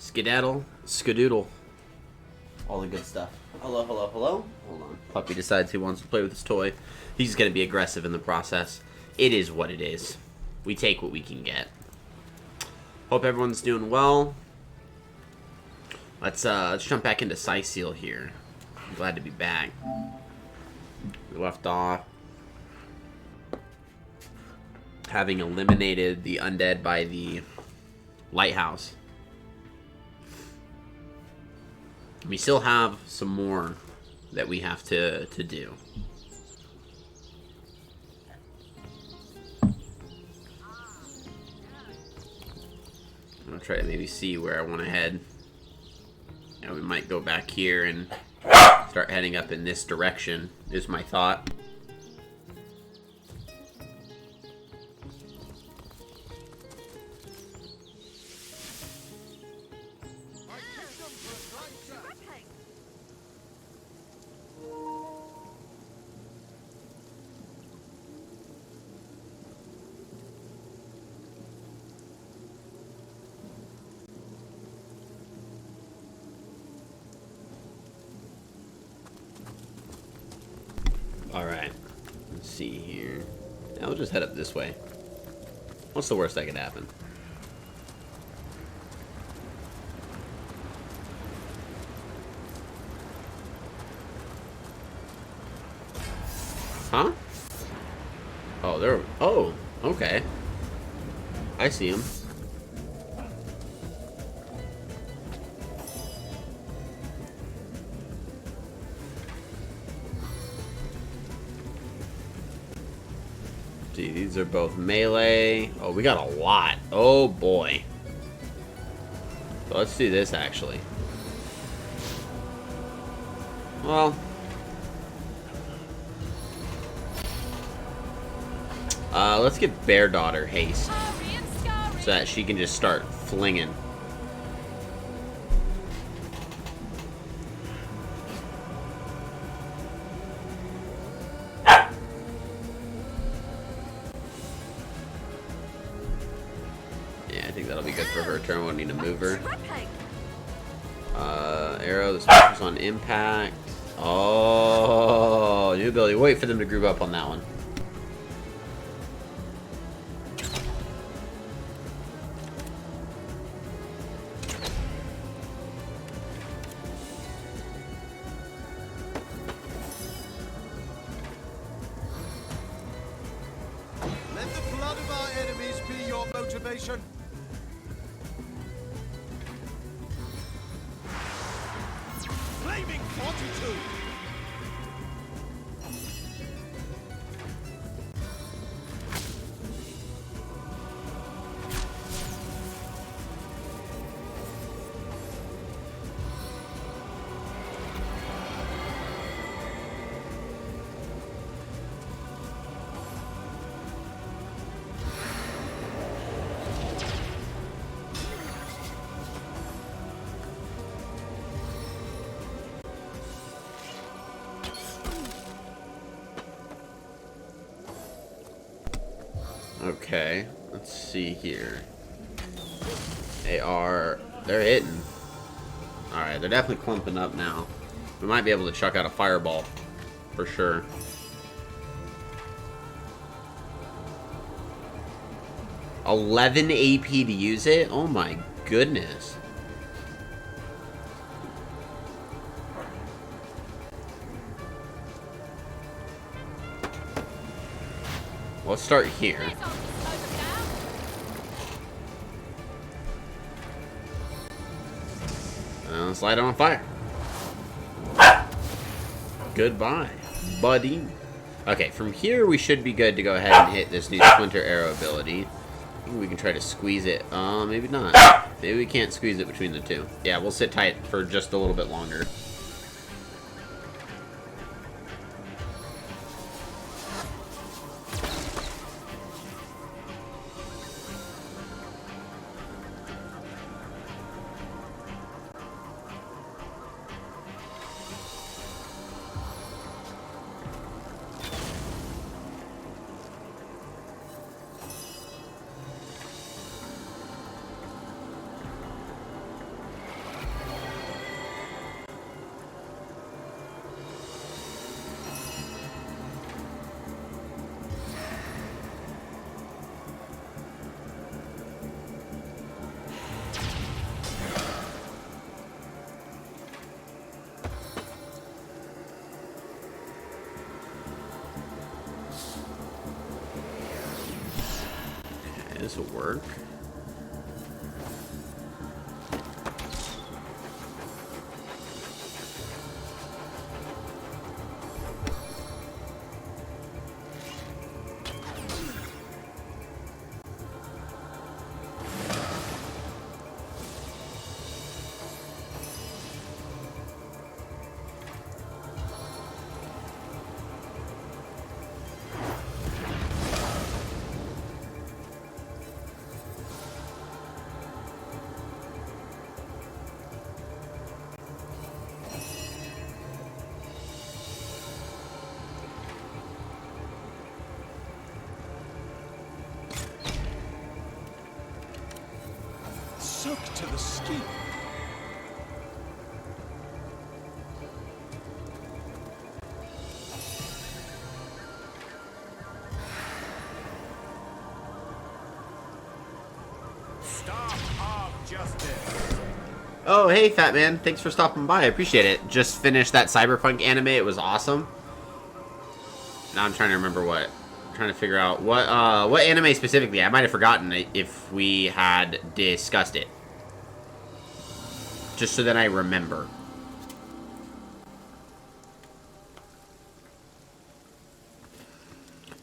Skedaddle, skadoodle. All the good stuff. Hello, hello, hello. Hold on. Puppy decides he wants to play with his toy. He's going to be aggressive in the process. It is what it is. We take what we can get. Hope everyone's doing well. Let's jump back into Seal here. I'm glad to be back. We left off having eliminated the undead by the lighthouse. We still have some more that we have to do. I'm gonna try to maybe see where I want to head. And we might go back here and start heading up in this direction, is my thought. Alright, let's see here. I'll just head up this way. What's the worst that could happen? Huh? Oh, there. Oh, okay. I see him. These are both melee. Oh, we got a lot. Oh boy. So let's do this actually. Well, let's get Bear Daughter haste so that she can just start flinging. Turn, we'll need to move her. Arrow, the special's on impact. Oh, new ability. Wait for them to group up on that one. Let the blood of our enemies be your motivation. Flaming fortitude! Okay, let's see here. They're hitting. Alright, they're definitely clumping up now. We might be able to chuck out a fireball, for sure. $11 AP to use it? Oh my goodness. Let's start here. Let's light it on fire. Goodbye, buddy. Okay, from here we should be good to go ahead and hit this new Splinter Arrow ability. I think we can try to squeeze it. Maybe not. Maybe we can't squeeze it between the two. Yeah, we'll sit tight for just a little bit longer. this will work. Soak to the skin. Staff of Justice. Oh, hey, Fat Man. Thanks for stopping by. I appreciate it. Just finished that Cyberpunk anime. It was awesome. Now I'm trying to remember what. I'm trying to figure out what anime specifically. I might have forgotten if we had discussed it. Just so that I remember.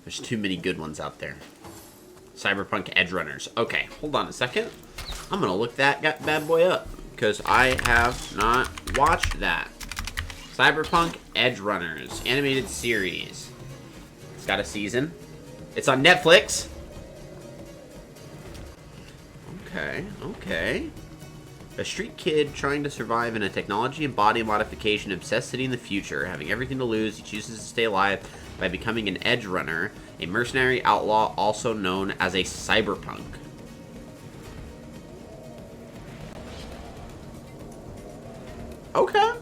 There's too many good ones out there. Cyberpunk Edge Runners. Okay, hold on a second. I'm gonna look that bad boy up because I have not watched that. Cyberpunk Edge Runners animated series. It's got a season. It's on Netflix. Okay, okay. A street kid trying to survive in a technology and body modification obsessed city in the future. Having everything to lose, he chooses to stay alive by becoming an edge runner, a mercenary outlaw also known as a cyberpunk. Okay.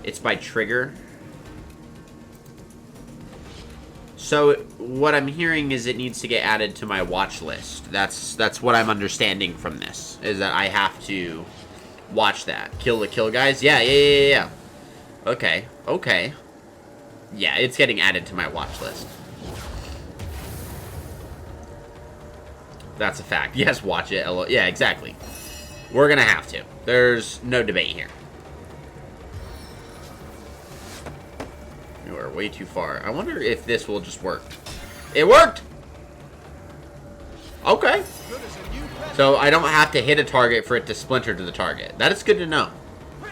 It's by Trigger. So what I'm hearing is it needs to get added to my watch list. That's what I'm understanding from this, is that I have to watch that. Kill the Kill guys? Yeah. Okay, okay. Yeah, it's getting added to my watch list. That's a fact. Yes, watch it. Yeah, exactly. We're gonna have to. There's no debate here. You are way too far. I wonder if this will just work. It worked! Okay. So I don't have to hit a target for it to splinter to the target. That is good to know.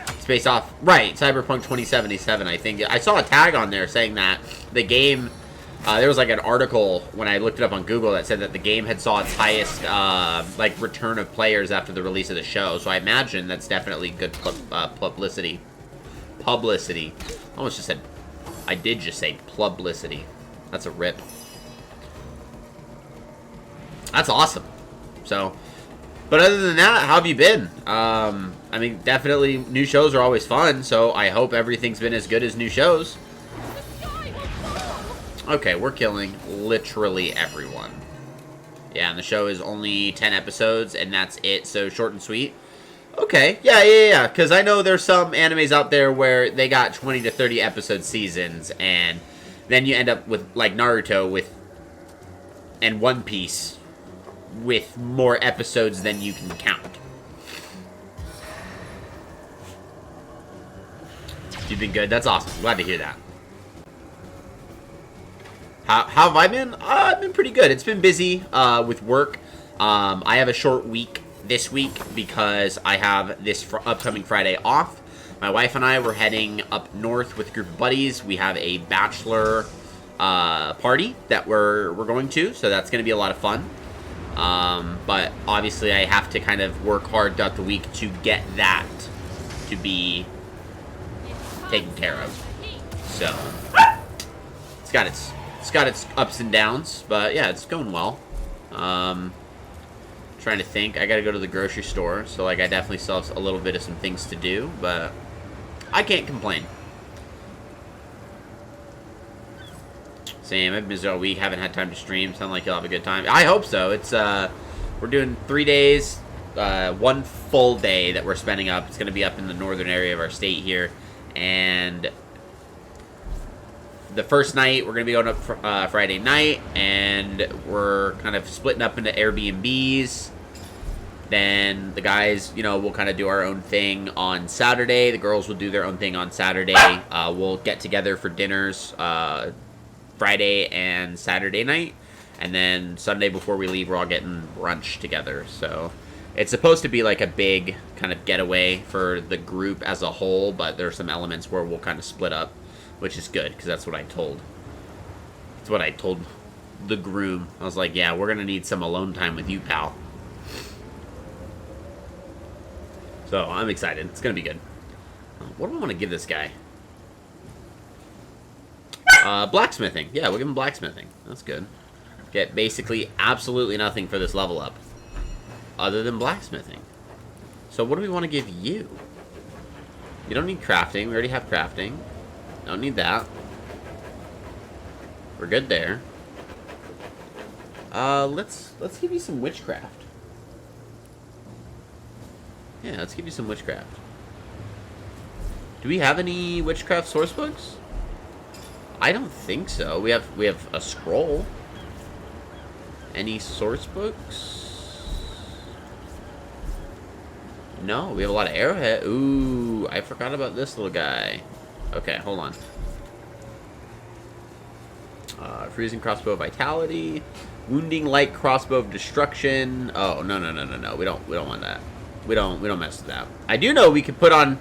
It's based off... Right, Cyberpunk 2077, I think. I saw a tag on there saying that the game... there was like an article when I looked it up on Google that said that the game had saw its highest like return of players after the release of the show. So I imagine that's definitely good publicity. Publicity. I almost just said... I did just say publicity. That's a rip. That's awesome. So, but other than that, how have you been? I mean, definitely new shows are always fun, so I hope everything's been as good as new shows. Okay, we're killing literally everyone. Yeah, and the show is only 10 episodes, and that's it, so short and sweet. Okay, yeah, because I know there's some animes out there where they got 20 to 30 episode seasons, and then you end up with, like, Naruto and One Piece with more episodes than you can count. You've been good. That's awesome. Glad to hear that. How have I been? I've been pretty good. It's been busy with work. I have a short week this week because I have this upcoming Friday off. My wife and I were heading up north with a group of buddies. We have a bachelor party that we're going to, so that's going to be a lot of fun. But obviously I have to kind of work hard throughout the week to get that to be taken care of. So it's got its ups and downs, but yeah, it's going well. Trying to think. I gotta go to the grocery store, so like I definitely still have a little bit of some things to do, but I can't complain. Same. I've been busy all week. Haven't had time to stream. Sound like you'll have a good time. I hope so. It's we're doing 3 days, 1 full day that we're spending up. It's gonna be up in the northern area of our state here, and the first night we're gonna be going up Friday night, and we're kind of splitting up into Airbnbs. Then the guys, you know, we'll kind of do our own thing on Saturday. The girls will do their own thing on Saturday. We'll get together for dinners Friday and Saturday night. And then Sunday before we leave, we're all getting brunch together. So it's supposed to be like a big kind of getaway for the group as a whole. But there are some elements where we'll kind of split up, which is good because that's what I told. That's what I told the groom. I was like, yeah, we're going to need some alone time with you, pal. So, I'm excited. It's going to be good. What do I want to give this guy? Blacksmithing. Yeah, we'll give him blacksmithing. That's good. Get basically absolutely nothing for this level up. Other than blacksmithing. So, what do we want to give you? You don't need crafting. We already have crafting. Don't need that. We're good there. Let's give you some witchcraft. Yeah, let's give you some witchcraft. Do we have any witchcraft source books? I don't think so. We have a scroll. Any source books? No, we have a lot of arrowhead. Ooh, I forgot about this little guy. Okay, hold on. Freezing crossbow of vitality, wounding light crossbow of destruction. Oh no. We don't want that. We don't mess with that. I do know we can put on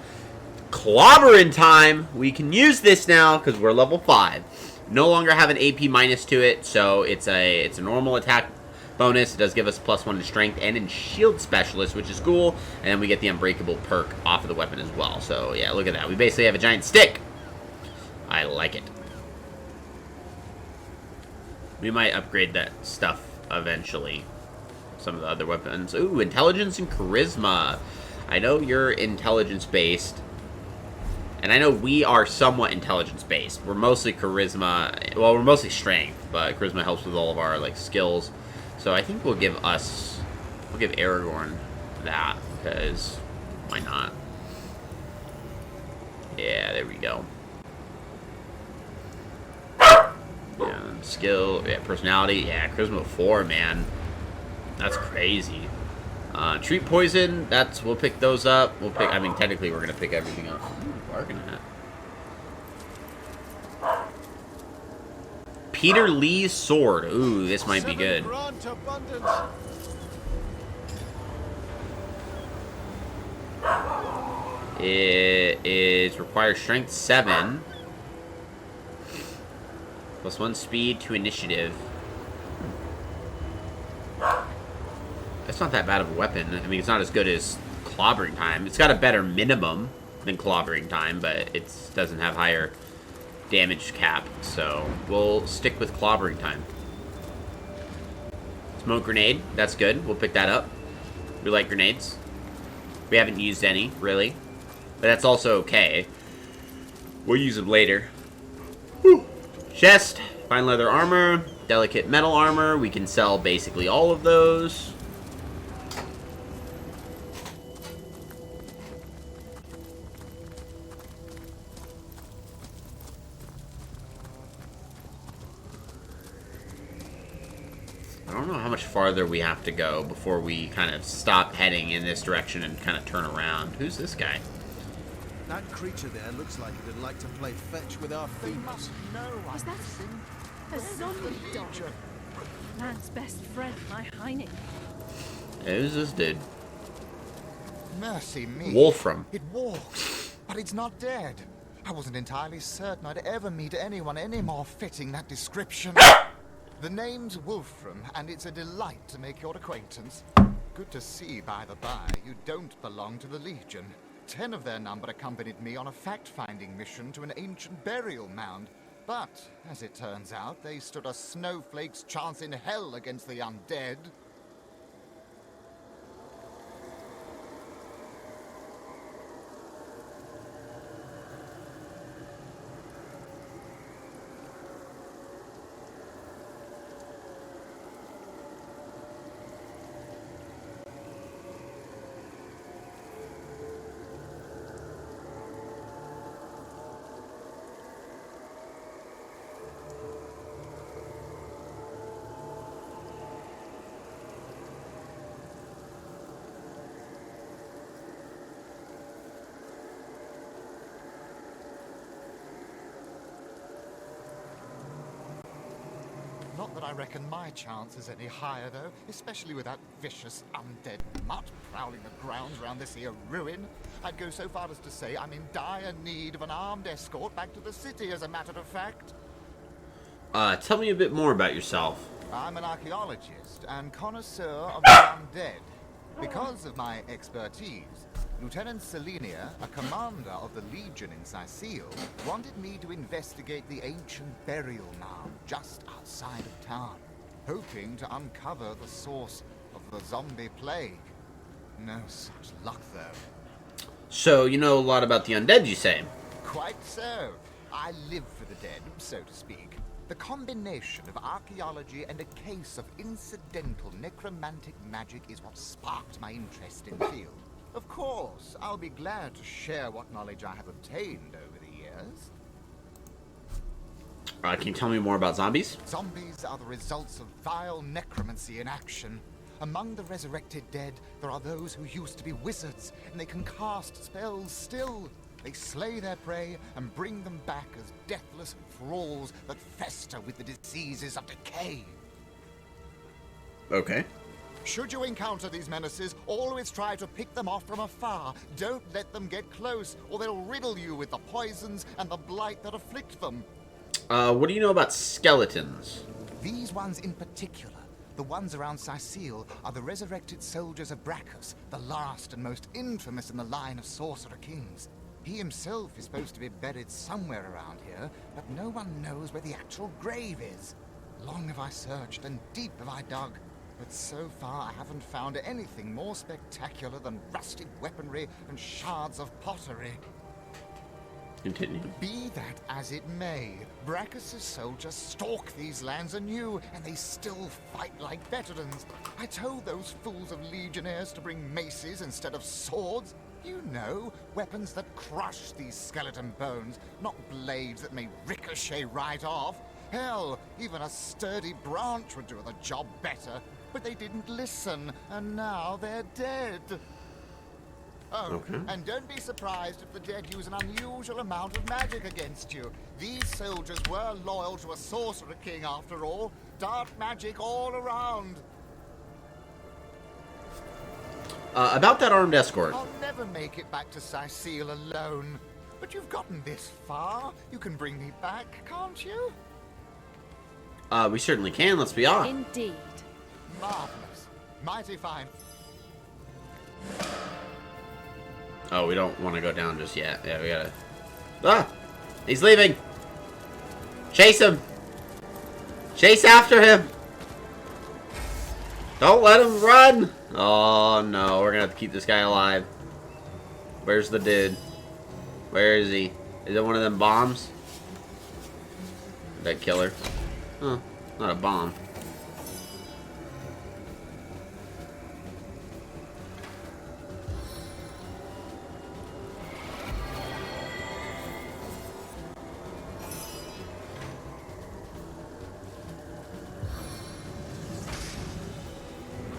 clobbering time. We can use this now because we're level 5. No longer have an AP minus to it, so it's a normal attack bonus. It does give us +1 in strength and in shield specialist, which is cool. And then we get the unbreakable perk off of the weapon as well. So yeah, look at that. We basically have a giant stick. I like it. We might upgrade that stuff eventually. Some of the other weapons. Ooh, intelligence and charisma. I know you're intelligence-based. And I know we are somewhat intelligence-based. We're mostly charisma. Well, we're mostly strength, but charisma helps with all of our, like, skills. So I think we'll give Aragorn that, because why not? Yeah, there we go. Yeah, skill, yeah, personality, yeah, charisma 4, man. That's crazy. Treat poison, we'll pick those up. I mean, technically we're gonna pick everything up. Ooh, bargain hat. Peter Lee's sword. Ooh, this might be good. It requires strength 7. +1 speed to initiative. That's not that bad of a weapon. I mean, it's not as good as clobbering time. It's got a better minimum than clobbering time, but it doesn't have higher damage cap. So we'll stick with clobbering time. Smoke grenade. That's good. We'll pick that up. We like grenades. We haven't used any, really. But that's also okay. We'll use them later. Whew. Chest. Fine leather armor. Delicate metal armor. We can sell basically all of those. I don't know how much farther we have to go before we kind of stop heading in this direction and kind of turn around. Who's this guy? That creature there looks like it'd like to play fetch with our feet. Must know Is that a zombie dog? Man's best friend, my Heinie. Who's this dude? Mercy me. Wolfram. It walks, but it's not dead. I wasn't entirely certain I'd ever meet anyone any more fitting that description. The name's Wolfram, and it's a delight to make your acquaintance. Good to see, by the by, you don't belong to the Legion. 10 of their number accompanied me on a fact-finding mission to an ancient burial mound. But, as it turns out, they stood a snowflake's chance in hell against the undead. Not that I reckon my chance is any higher, though, especially with that vicious undead mutt prowling the grounds around this here ruin. I'd go so far as to say I'm in dire need of an armed escort back to the city, as a matter of fact. Tell me a bit more about yourself. I'm an archaeologist and connoisseur of the undead. Because of my expertise, Lieutenant Selenia, a commander of the Legion in Sicile, wanted me to investigate the ancient burial mound just outside of town, hoping to uncover the source of the zombie plague. No such luck, though. So, you know a lot about the undead, you say? Quite so. I live for the dead, so to speak. The combination of archaeology and a case of incidental necromantic magic is what sparked my interest in the field. Of course, I'll be glad to share what knowledge I have obtained over the years. Can you tell me more about zombies? Zombies are the results of vile necromancy in action. Among the resurrected dead, there are those who used to be wizards, and they can cast spells still. They slay their prey and bring them back as deathless thralls that fester with the diseases of decay. Okay. Should you encounter these menaces, always try to pick them off from afar. Don't let them get close, or they'll riddle you with the poisons and the blight that afflict them. What do you know about skeletons? These ones in particular, the ones around Sicile, are the resurrected soldiers of Brachus, the last and most infamous in the line of sorcerer kings. He himself is supposed to be buried somewhere around here, but no one knows where the actual grave is. Long have I searched and deep have I dug, but so far I haven't found anything more spectacular than rusted weaponry and shards of pottery. Continue. Be that as it may, Brachus' soldiers stalk these lands anew, and they still fight like veterans. I told those fools of legionnaires to bring maces instead of swords. You know, weapons that crush these skeleton bones, not blades that may ricochet right off. Hell, even a sturdy branch would do the job better. But they didn't listen, and now they're dead. Oh, Okay. and don't be surprised if the dead use an unusual amount of magic against you. These soldiers were loyal to a sorcerer king after all. Dark magic all around. About that armed escort. I'll never make it back to Sicile alone. But you've gotten this far. You can bring me back, can't you? We certainly can, let's be off. Indeed. Marvelous. Mighty fine. Oh, we don't want to go down just yet. Yeah, we gotta... Ah! He's leaving! Chase him! Chase after him! Don't let him run! Oh, no. We're gonna have to keep this guy alive. Where's the dude? Where is he? Is it one of them bombs? That killer? Huh. Not a bomb.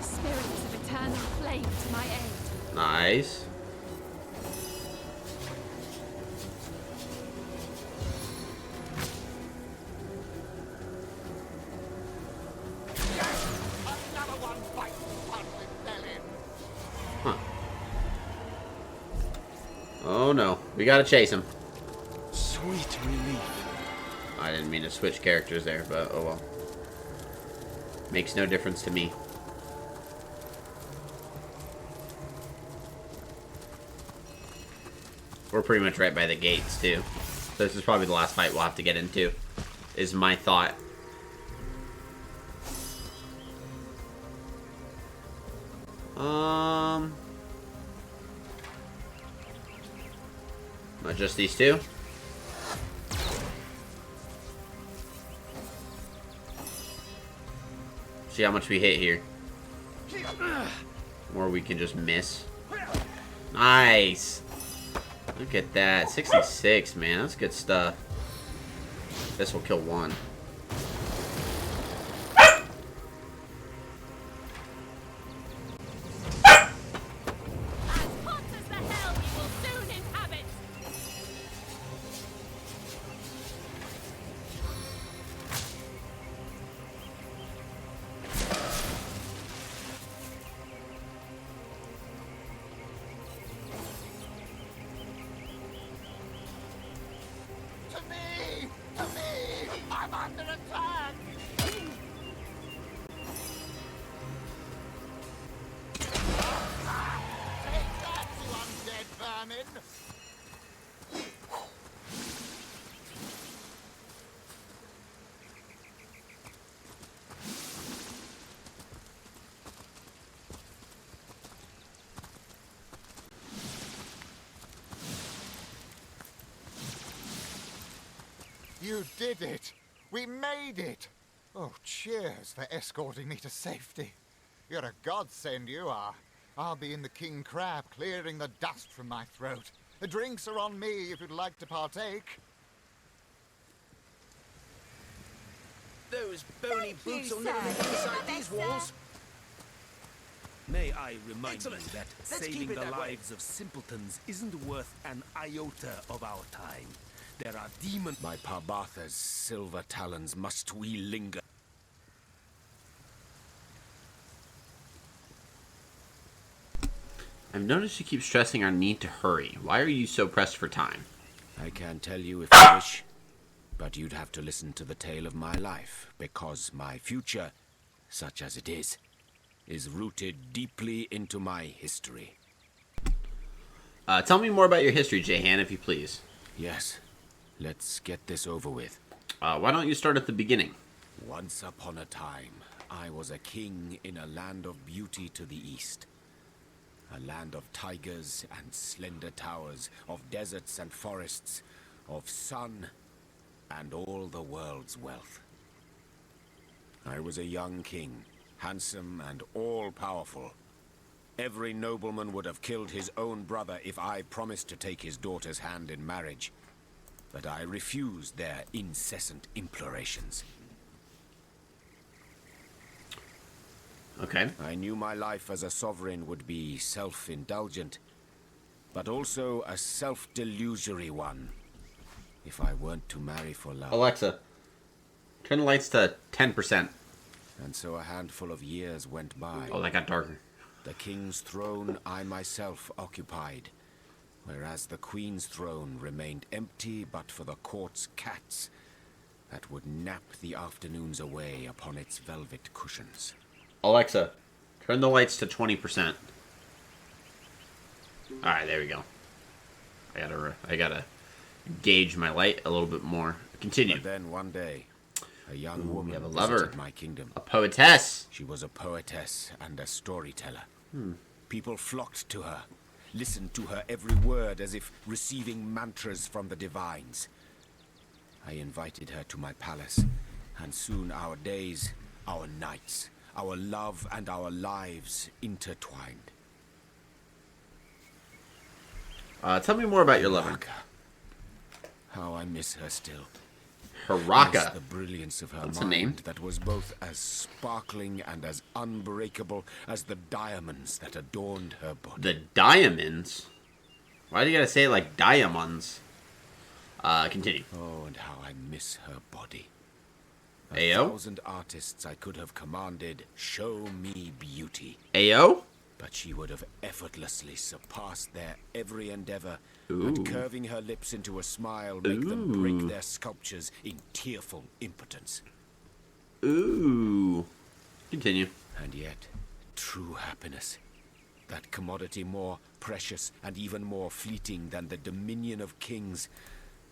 Spirits of eternal flame to my aid. Nice. Another one bites the puddling belly. Huh. Oh no. We gotta chase him. Sweet relief. I didn't mean to switch characters there, but oh well. Makes no difference to me. We're pretty much right by the gates, too. So this is probably the last fight we'll have to get into, is my thought. Not just these two. See how much we hit here. Or we can just miss. Nice. Look at that. 66, man. That's good stuff. This will kill one. As hot as the hell you will soon inhabit. under attack! Take that, you undead vermin! You did it! We made it! Oh, cheers for escorting me to safety. You're a godsend, you are. I'll be in the King Crab, clearing the dust from my throat. The drinks are on me if you'd like to partake. Those bony Thank you, boots will sir. never get inside these Professor. walls. May I remind Excellent. you that Let's keep saving it the that way. lives of simpletons isn't worth an iota of our time. There are demons. My Parbatha's silver talons must we linger. I've noticed you keep stressing our need to hurry. Why are you so pressed for time? I can tell you if you wish, but you'd have to listen to the tale of my life, because my future, such as it is rooted deeply into my history. Tell me more about your history, Jehan, if you please. Yes, let's get this over with. Why don't you start at the beginning? Once upon a time, I was a king in a land of beauty to the east. A land of tigers and slender towers, of deserts and forests, of sun and all the world's wealth. I was a young king, handsome and all-powerful. Every nobleman would have killed his own brother if I promised to take his daughter's hand in marriage. But I refused their incessant implorations. Okay. I knew my life as a sovereign would be self-indulgent, but also a self-delusory one, if I weren't to marry for love. Alexa, turn the lights to 10%. And so a handful of years went by. Oh, that got darker. The king's throne I myself occupied, whereas the queen's throne remained empty but for the court's cats that would nap the afternoons away upon its velvet cushions. Alexa, turn the lights to 20%. Alright, there we go. I gotta gauge my light a little bit more. Continue. But then one day, a young woman have a lover. visited my kingdom. A poetess. She was a poetess and a storyteller. People flocked to her, listened to her every word as if receiving mantras from the divines. I invited her to my palace, and soon our days, our nights, our love and our lives intertwined. Tell me more about your lover. Haraka. How I miss her still. Haraka. Miss the brilliance of her That's a mind name. that was both as sparkling and as unbreakable as the diamonds that adorned her body. The diamonds? Why do you gotta say it like diamonds? Continue. Oh, and how I miss her body. A Ayo? 1,000 artists I could have commanded, show me beauty. Ayo? But she would have effortlessly surpassed their every endeavor, Ooh. and curving her lips into a smile make them break their sculptures in tearful impotence. Ooh. Continue. And yet, true happiness, that commodity more precious and even more fleeting than the dominion of kings,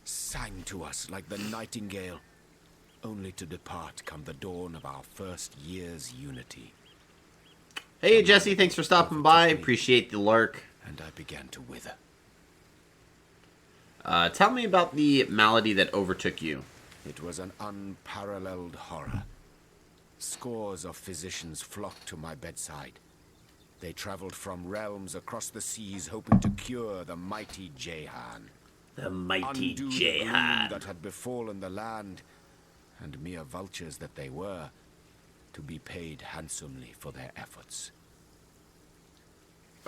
sang to us like the nightingale, only to depart come the dawn of our first year's unity. Hey, Jesse, thanks for stopping by. Appreciate the lurk. And I began to wither. Tell me about the malady that overtook you. It was an unparalleled horror. Scores of physicians flocked to my bedside. They traveled from realms across the seas hoping to cure the mighty Jehan. The mighty Undo the Jehan. gloom that had befallen the land, and mere vultures that they were, to be paid handsomely for their efforts.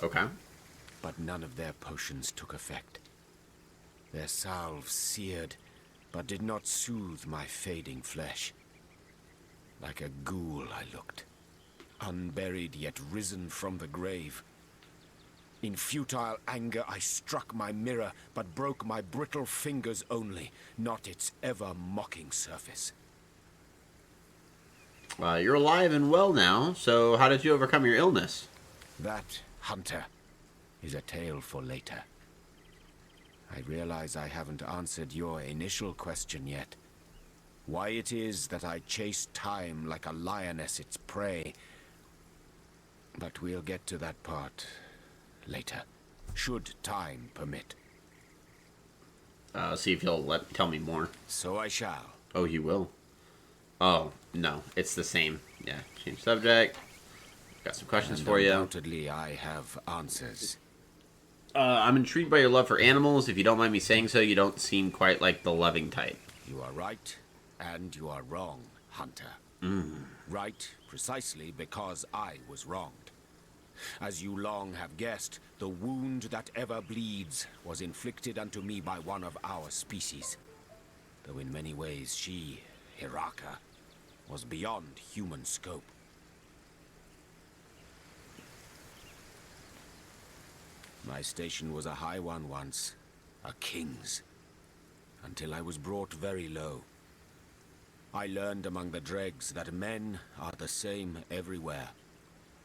Okay. But none of their potions took effect. Their salves seared, but did not soothe my fading flesh. Like a ghoul I looked, unburied yet risen from the grave. In futile anger I struck my mirror, but broke my brittle fingers only, not its ever-mocking surface. You're alive and well now, so how did you overcome your illness? That, Hunter, is a tale for later. I realize I haven't answered your initial question yet. Why it is that I chase time like a lioness its prey. But we'll get to that part later, should time permit. See if you'll tell me more. So I shall. Oh, you will? Oh, no. It's the same. Yeah, change subject. Got some questions for you. Undoubtedly, I have answers. I'm intrigued by your love for animals. If you don't mind me saying so, you don't seem quite like the loving type. You are right, and you are wrong, Hunter. Right, precisely because I was wronged. As you long have guessed, the wound that ever bleeds was inflicted unto me by one of our species. Though in many ways she, Hiraka, was beyond human scope. My station was a high one once, a king's, until I was brought very low. I learned among the dregs that men are the same everywhere.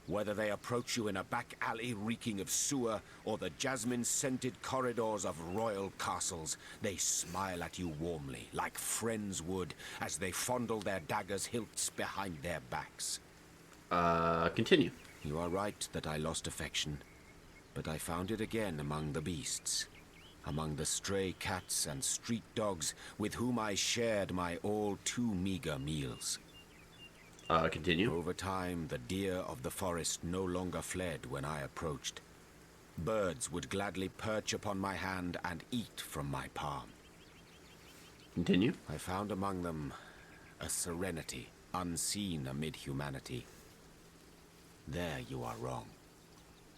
Whether they approach you in a back alley reeking of sewer or the jasmine-scented corridors of royal castles, they smile at you warmly, like friends would, as they fondle their daggers' hilts behind their backs. Continue. You are right that I lost affection, but I found it again among the beasts, among the stray cats and street dogs with whom I shared my all too meager meals. Continue. Over time, the deer of the forest no longer fled when I approached. Birds would gladly perch upon my hand and eat from my palm. Continue. I found among them a serenity unseen amid humanity. There you are wrong,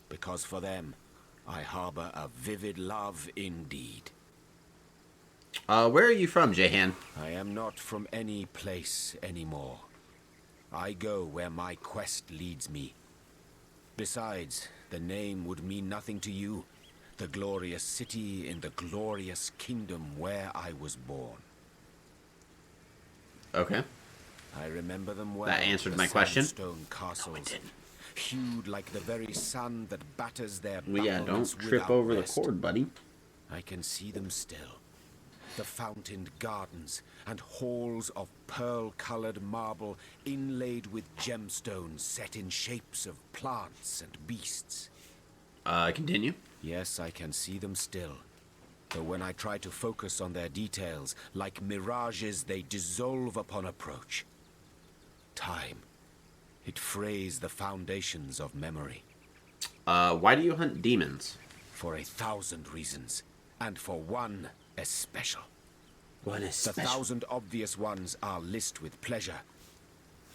because for them, I harbor a vivid love indeed. Where are you from, Jehan? I am not from any place anymore. I go where my quest leads me. Besides, the name would mean nothing to you. The glorious city in the glorious kingdom where I was born. Okay. I remember them well. That answered the my question. sandstone castles, No, it didn't. hued like the very sun that batters their Well, yeah, battlements don't trip without over rest. the cord, buddy. I can see them still. The fountained gardens and halls of pearl-colored marble inlaid with gemstones set in shapes of plants and beasts. Continue. Yes, I can see them still. Though when I try to focus on their details, like mirages, they dissolve upon approach. Time. It frays the foundations of memory. Why do you hunt demons? For 1,000 reasons. And for one especial. What is The 1,000 obvious ones are list with pleasure.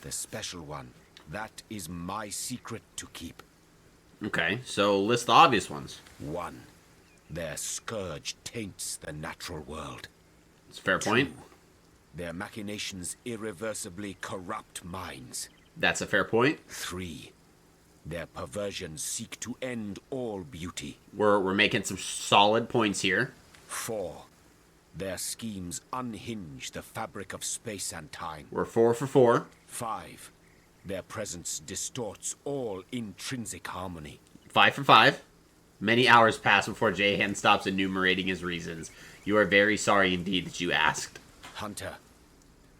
The special one, that is my secret to keep. Okay, so list the obvious ones. 1. Their scourge taints the natural world. It's a fair point. 2. Their machinations irreversibly corrupt minds. That's a fair point. 3. Their perversions seek to end all beauty. We're making some solid points here. 4. Their schemes unhinge the fabric of space and time. We're 4 for 4. 5. Their presence distorts all intrinsic harmony. 5 for 5. Many hours pass before Jehan stops enumerating his reasons. You are very sorry indeed that you asked. Hunter,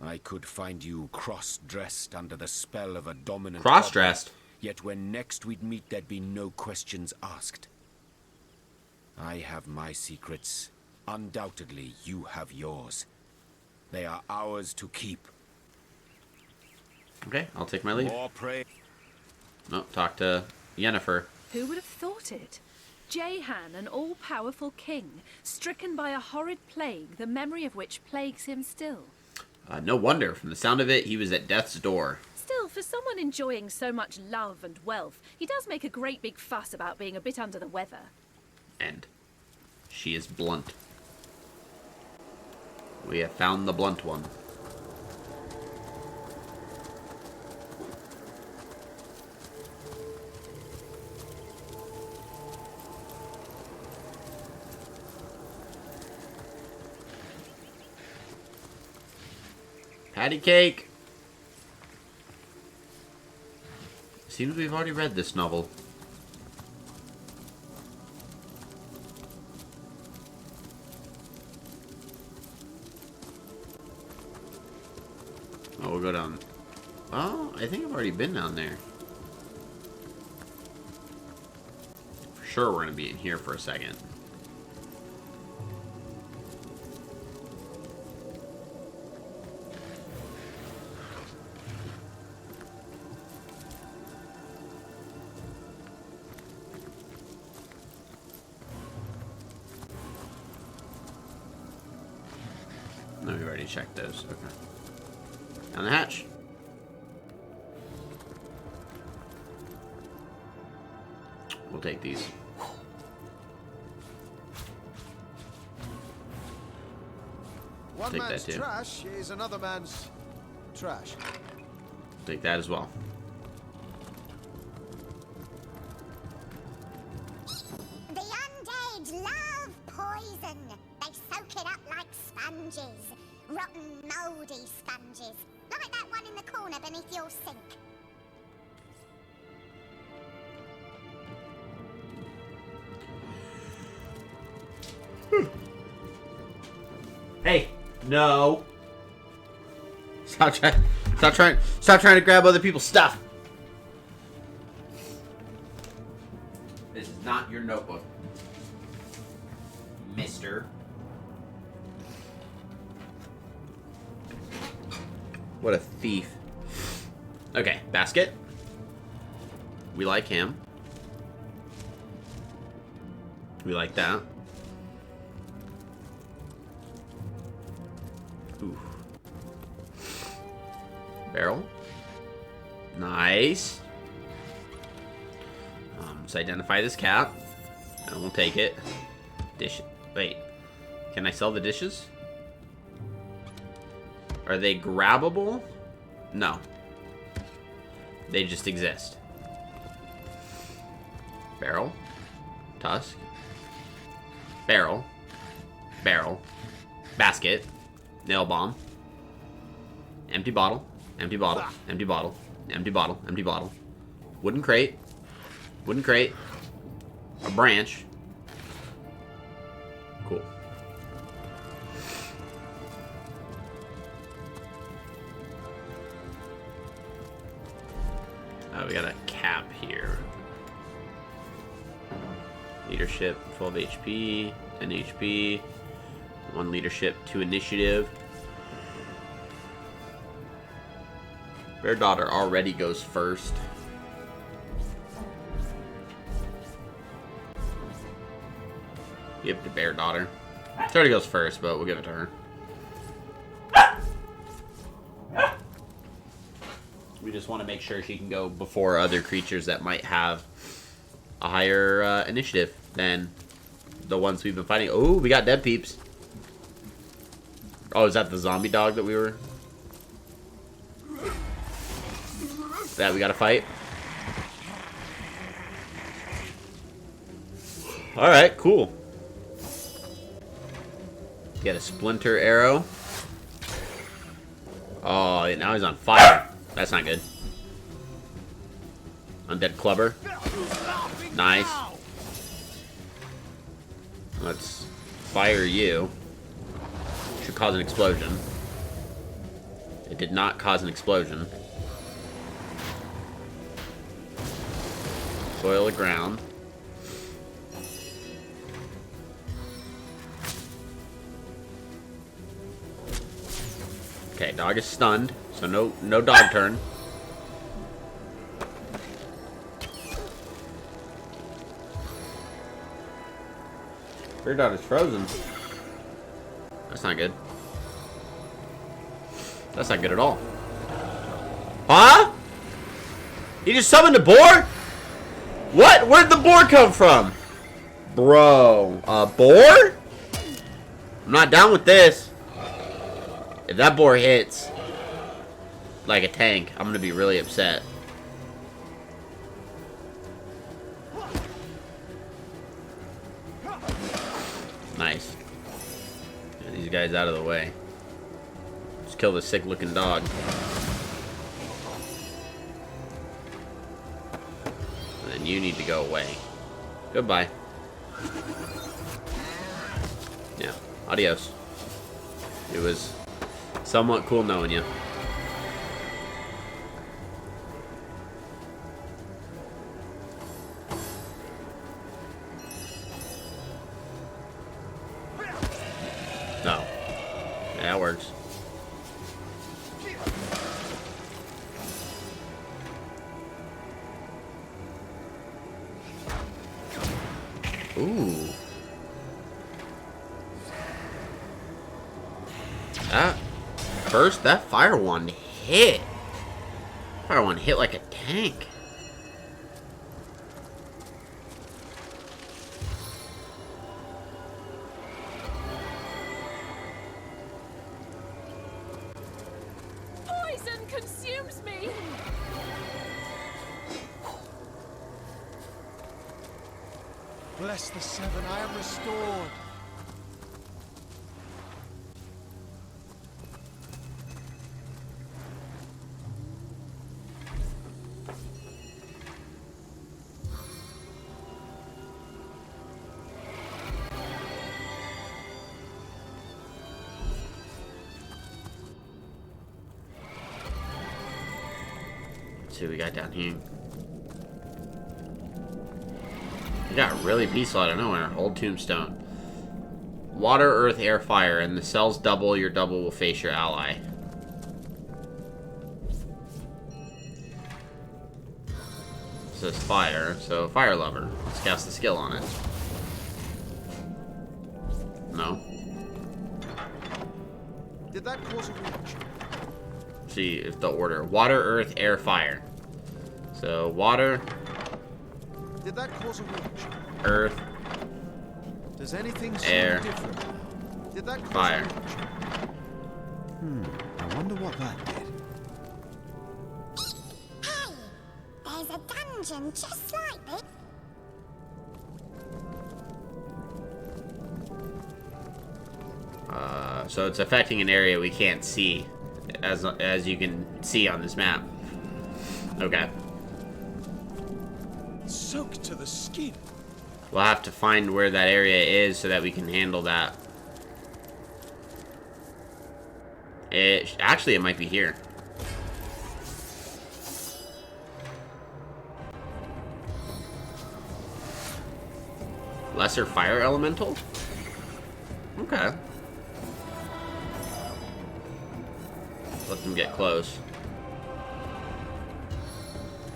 I could find you cross-dressed under the spell of a dominant... Cross-dressed? object, yet when next we'd meet, there'd be no questions asked. I have my secrets. Undoubtedly, you have yours. They are ours to keep. Okay, I'll take my leave. More prey. Oh, talk to Yennefer. Who would have thought it? Jehan, an all-powerful king, stricken by a horrid plague, the memory of which plagues him still. No wonder. From the sound of it, he was at death's door. Still, for someone enjoying so much love and wealth, he does make a great big fuss about being a bit under the weather. And she is blunt. We have found the blunt one. Patty cake. Seems we've already read this novel. Oh, we'll go down. Oh, I think I've already been down there. For sure we're going to be in here for a second. No, we already checked those. Okay. Down the hatch. We'll take these. One Take that man's too. trash is another man's trash. Take that as well. The undead love poison. They soak it up like sponges. Rotten, mouldy sponges. Like that one in the corner beneath your sink. Hey, no. Stop trying to grab other people's stuff. This is not your notebook, mister. What a thief. Okay, basket. We like him. We like that. Ooh. Barrel. Nice. Let's identify this cap. And we'll take it. Dish. Wait. Can I sell the dishes? Are they grabbable? No. They just exist. Barrel. Tusk. Barrel. Barrel. Basket. Nail bomb. Empty bottle. Empty bottle. Empty bottle. Empty bottle. Empty bottle. Wooden crate. Wooden crate. A branch. Cool. We got a cap here. Leadership, 12 HP, 10 HP, 1 leadership, 2 initiative. Bear Daughter already goes first. Give it to Bear Daughter. She already goes first, but we'll give it to her. We just want to make sure she can go before other creatures that might have a higher initiative than the ones we've been fighting. Oh, we got dead peeps. Oh, is that the zombie dog that we were... that we gotta fight? Alright, cool. Get a splinter arrow. Oh, now he's on fire. That's not good. Undead clubber. Nice. Let's fire you. Should cause an explosion. It did not cause an explosion. Soil the ground. Okay, dog is stunned, so no dog turn. Bear Daughter's frozen. That's not good. That's not good at all. Huh? He just summoned a boar? What? Where'd the boar come from? Bro, a boar? I'm not down with this. If that boar hits like a tank, I'm gonna be really upset. Nice. Get these guys out of the way. Just kill the sick looking dog. You need to go away. Goodbye. Yeah. Adios. It was somewhat cool knowing you. No. Yeah, that works. Ooh. That fire one hit. Fire one hit like a tank. Poison consumes me. Bless the seven, I am restored. Let's see what we got down here. We got really peaceful out of nowhere. Old tombstone. Water, earth, air, fire, and the cells double. Your double will face your ally. It says fire, so fire lover. Let's cast the skill on it. No. Did that cause a reaction? See if the order. Water, earth, air, fire. So water, Did that cause a reaction? earth, Does anything seem air, different? Did that cause fire. a reaction? I wonder what that did. Hey, there's a dungeon just like this. So it's affecting an area we can't see, as you can see on this map. Okay. Soaked to the skin. We'll have to find where that area is so that we can handle that. Actually, it might be here. Lesser fire elemental? Okay. Let them get close.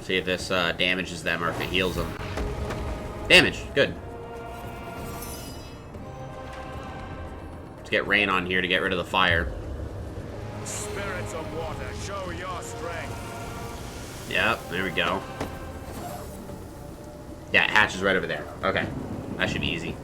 See if this damages them or if it heals them. Damage. Good. Let's get rain on here to get rid of the fire. Spirits of water, show your strength. Yep, there we go. Yeah, it hatches right over there. Okay. That should be easy.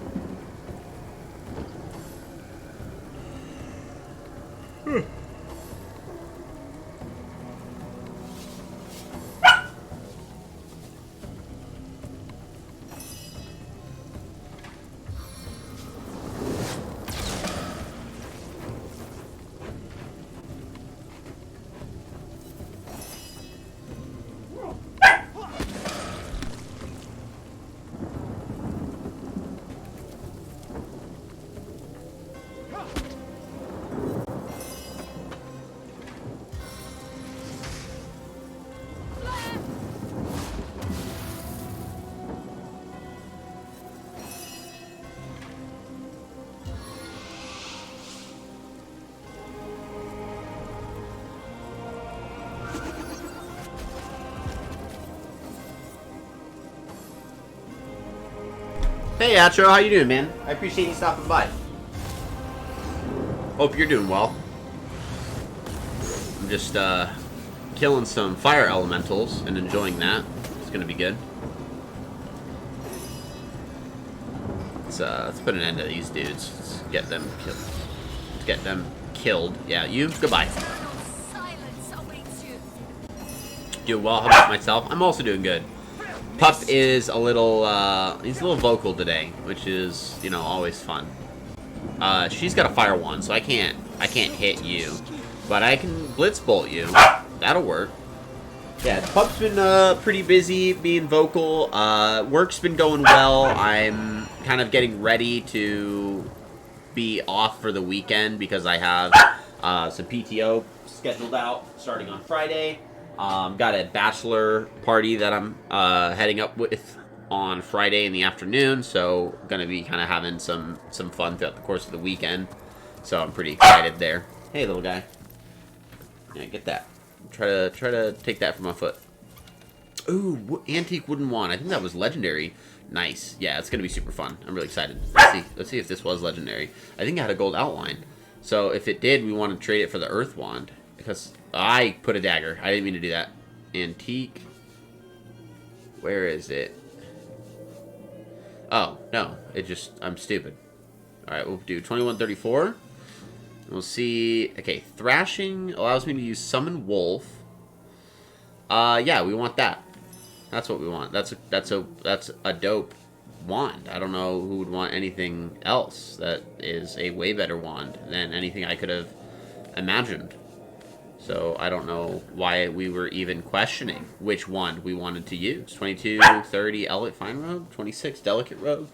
Hey, Atro, how you doing, man? I appreciate you stopping by. Hope you're doing well. I'm just, killing some fire elementals and enjoying that. It's gonna be good. Let's put an end to these dudes. Let's get them killed. Let's get them killed. Yeah, you, goodbye. Doing well, how about myself? I'm also doing good. Pup is a little, he's a little vocal today, which is, you know, always fun. She's got a fire wand, so I can't hit you. But I can blitz bolt you. That'll work. Yeah, the pub's been pretty busy, being vocal. Work's been going well. I'm kind of getting ready to be off for the weekend because I have some PTO scheduled out starting on Friday. Got a bachelor party that I'm heading up with on Friday in the afternoon, so gonna be kind of having some fun throughout the course of the weekend. So I'm pretty excited there. Hey, little guy. Yeah, get that. Try to take that from my foot. Ooh, antique wooden wand. I think that was legendary. Nice. Yeah, it's gonna be super fun. I'm really excited. Let's see if this was legendary. I think it had a gold outline. So if it did, we want to trade it for the earth wand because I put a dagger. I didn't mean to do that. Antique. Where is it? Oh no, I'm stupid. All right, we'll do 2134. We'll see. Okay, thrashing allows me to use summon wolf. Yeah, we want that. That's what we want. That's a dope wand. I don't know who would want anything else that is a way better wand than anything I could have imagined. So I don't know why we were even questioning which wand we wanted to use. 22, 30, elegant fine robe. 26, delicate robe.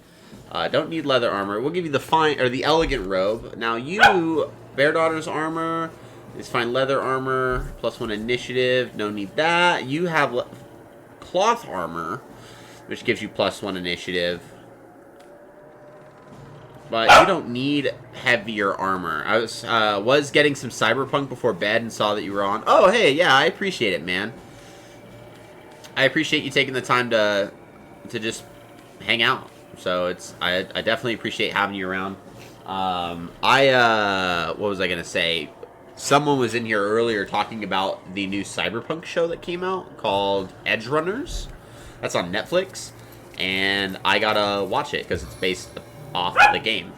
Don't need leather armor. We'll give you the fine or the elegant robe. Now you, Bear Daughter's armor is fine leather armor, +1 initiative. No need that. You have cloth armor, which gives you +1 initiative. But you don't need heavier armor. I was getting some cyberpunk before bed and saw that you were on. Oh, hey, yeah, I appreciate it, man. I appreciate you taking the time to just hang out. So I definitely appreciate having you around. What was I gonna say? Someone was in here earlier talking about the new cyberpunk show that came out called Edge Runners. That's on Netflix, and I gotta watch it because it's based off the game.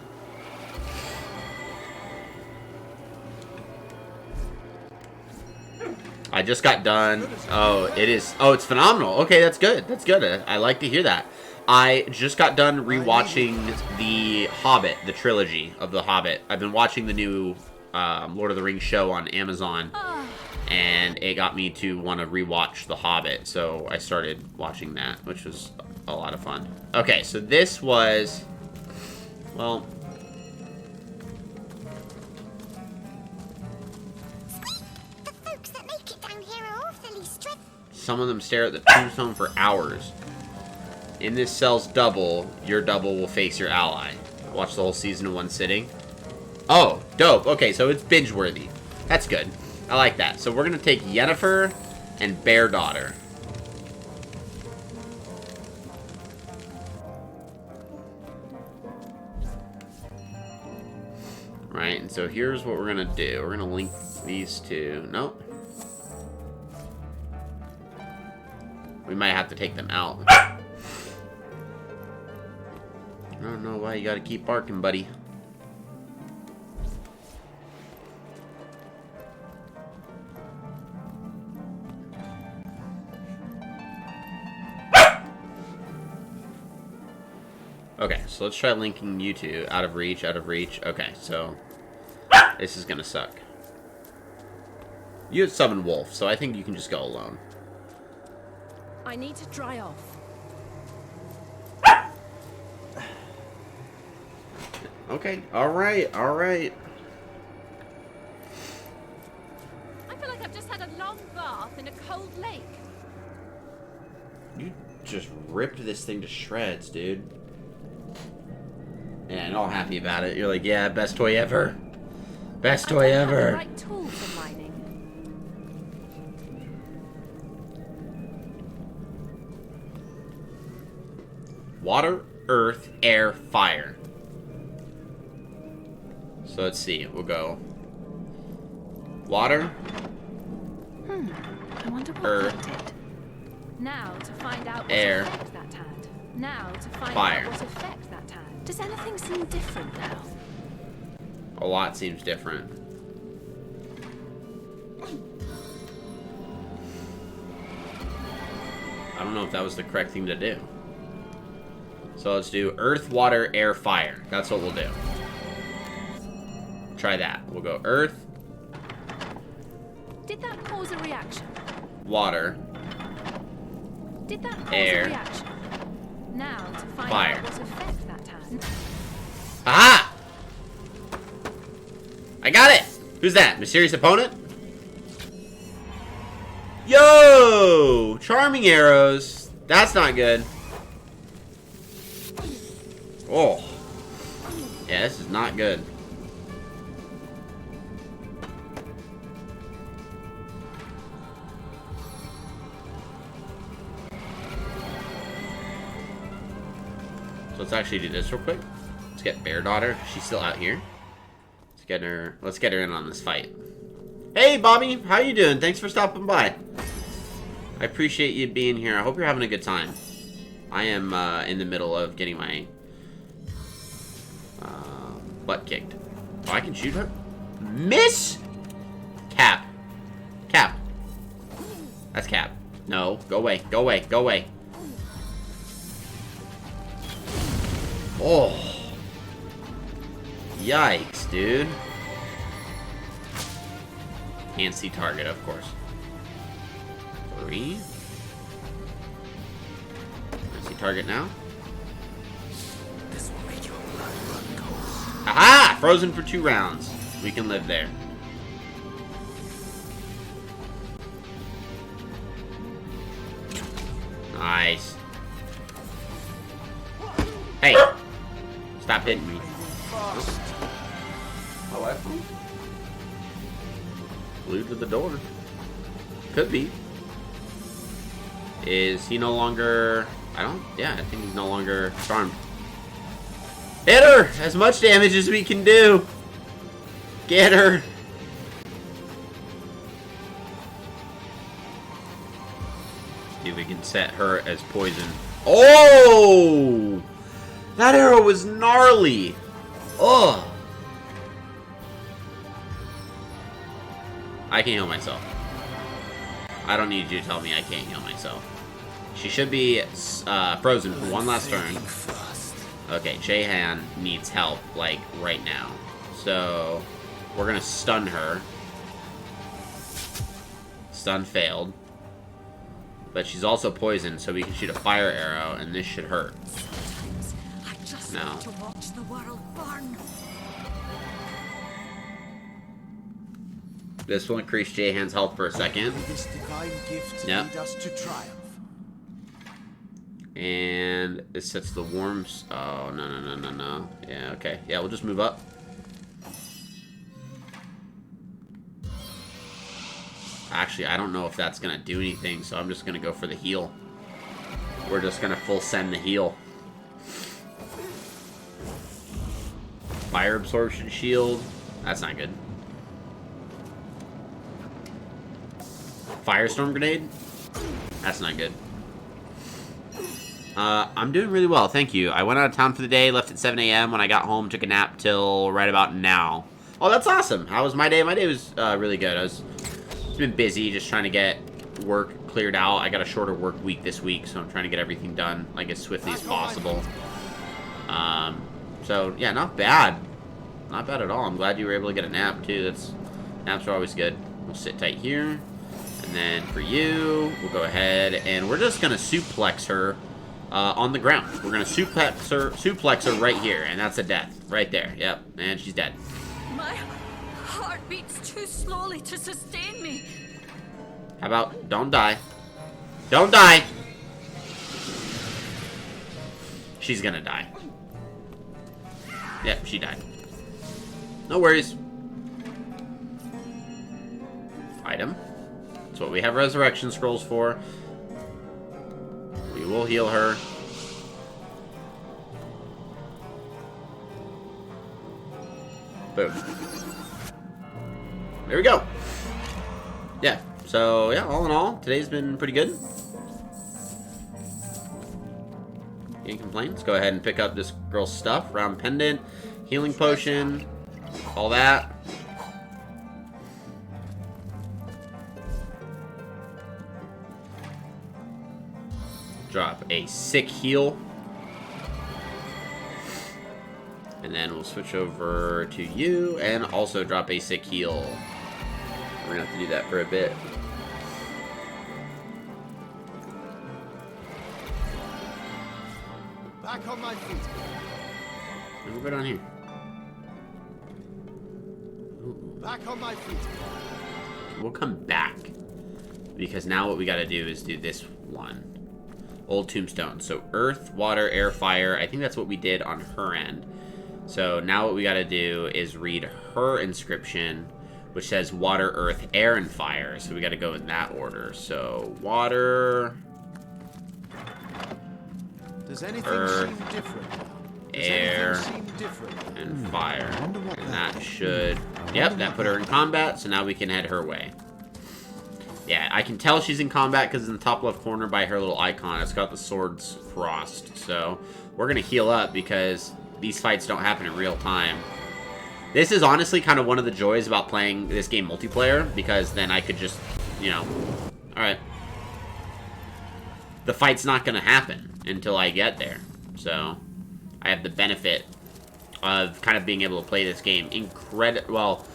I just got done. Oh, it is. Oh, it's phenomenal. Okay, that's good. That's good. I like to hear that. I just got done rewatching The Hobbit, the trilogy of The Hobbit. I've been watching the new Lord of the Rings show on Amazon, and it got me to want to rewatch The Hobbit, so I started watching that, which was a lot of fun. Okay, so this was, well, The folks that make it down here are awfully strict. some of them stare at the tombstone for hours. In this cell's double, your double will face your ally. Watch the whole season in one sitting. Oh, dope. Okay, so it's binge-worthy. That's good. I like that. So we're going to take Yennefer and Bear Daughter. Right, and so here's what we're going to do. We're going to link these two. Nope. We might have to take them out. I don't know why you gotta keep barking, buddy. Okay, so let's try linking you two. Out of reach, out of reach. Okay, so this is gonna suck. You have summon wolf, so I think you can just go alone. I need to dry off. Okay, alright, alright. I feel like I've just had a long bath in a cold lake. You just ripped this thing to shreds, dude. Yeah, and all happy about it. You're like, yeah, best toy ever. Best toy I don't have ever. the right tool for mining. Water, earth, air, fire. So let's see. We'll go water, I wonder what earth, that did. Now to find out what air, effect that had. Now to find fire. out what effect that had. Does anything seem different now? A lot seems different. I don't know if that was the correct thing to do. So let's do earth, water, air, fire. That's what we'll do. Try that. We'll go earth, Did that cause a reaction? water, Did that cause Air. a reaction? Now to find Fire. out what effect that had. Aha! I got it! Who's that? Mysterious opponent? Yo! Charming arrows. That's not good. Oh. Yeah, this is not good. So let's actually do this real quick. Let's get Bear Daughter. She's still out here. Let's get her in on this fight. Hey Bobby, how you doing? Thanks for stopping by. I appreciate you being here. I hope you're having a good time. I am in the middle of getting my butt kicked. Oh, I can shoot her? Miss! Cap. Cap. That's Cap. No, go away, go away, go away. Oh. Yikes, dude. Can't see target, of course. 3. I see target now. This will make your blood run cold. Aha! Frozen for 2 rounds. We can live there. Nice. Hey! Stop hitting me. My wife? Glued to the door. Could be. Is he no longer... Yeah, I think he's no longer charmed. Hit her! As much damage as we can do! Get her! See if we can set her as poison. Oh! That arrow was gnarly! Ugh! I can heal myself. I don't need you to tell me I can't heal myself. She should be frozen for one last turn. Okay, Jahan needs help, like, right now. So, we're gonna stun her. Stun failed. But she's also poisoned, so we can shoot a fire arrow, and this should hurt. I just No. want to watch the world burn. This will increase Jahan's health for a second. This divine gift Yep. lead us to triumph. And it sets the worms. Oh, no. Yeah, okay. Yeah, we'll just move up. Actually, I don't know if that's going to do anything, so I'm just going to go for the heal. We're just going to full send the heal. Fire absorption shield. That's not good. Firestorm grenade. That's not good. I'm doing really well, thank you. I went out of town for the day, left at 7 a.m. When I got home, took a nap till right about now. Oh, that's awesome. How was my day? My day was really good. It's been busy, just trying to get work cleared out. I got a shorter work week this week, so I'm trying to get everything done like as swiftly as possible. So yeah, not bad. Not bad at all. I'm glad you were able to get a nap too. Naps are always good. We'll sit tight here. And then for you, we'll go ahead and we're just gonna suplex her on the ground. We're gonna suplex her right here, and that's a death right there. Yep, and she's dead. My heart beats too slowly to sustain me. How about don't die? Don't die. She's gonna die. Yep, she died. No worries. Item. That's what we have resurrection scrolls for. We will heal her. Boom. There we go. Yeah. So, yeah, all in all, today's been pretty good. Can't complain. Let's go ahead and pick up this girl's stuff. Round pendant, healing potion, all that. Drop a sick heal. And then we'll switch over to you and also drop a sick heal. We're gonna have to do that for a bit. Back on my feet. We'll go down here. Back on my feet. We'll come back. Because now what we gotta do is do this one. Old tombstone. So earth, water, air, fire. I think that's what we did on her end. So now what we gotta do is read her inscription, which says water, earth, air, and fire. So we gotta go in that order. So water... Does anything Earth, seem different now? Does air, anything seem different? and fire. And that should... Yep, that put her in combat, so now we can head her way. Yeah, I can tell she's in combat because in the top left corner by her little icon, it's got the swords crossed. So we're going to heal up because these fights don't happen in real time. This is honestly kind of one of the joys about playing this game multiplayer, because then I could just, you know, alright. The fight's not going to happen until I get there. So I have the benefit of kind of being able to play this game well,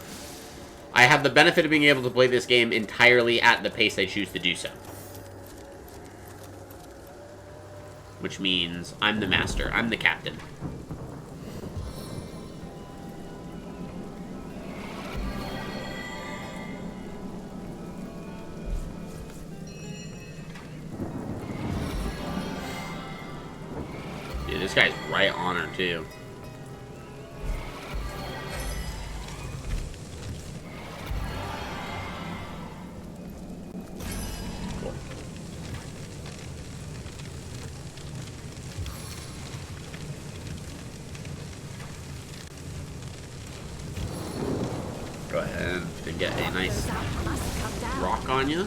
I have the benefit of being able to play this game entirely at the pace I choose to do so. Which means I'm the master. I'm the captain. Dude, this guy's right on her, too. Cool. Go ahead and get a nice rock on you.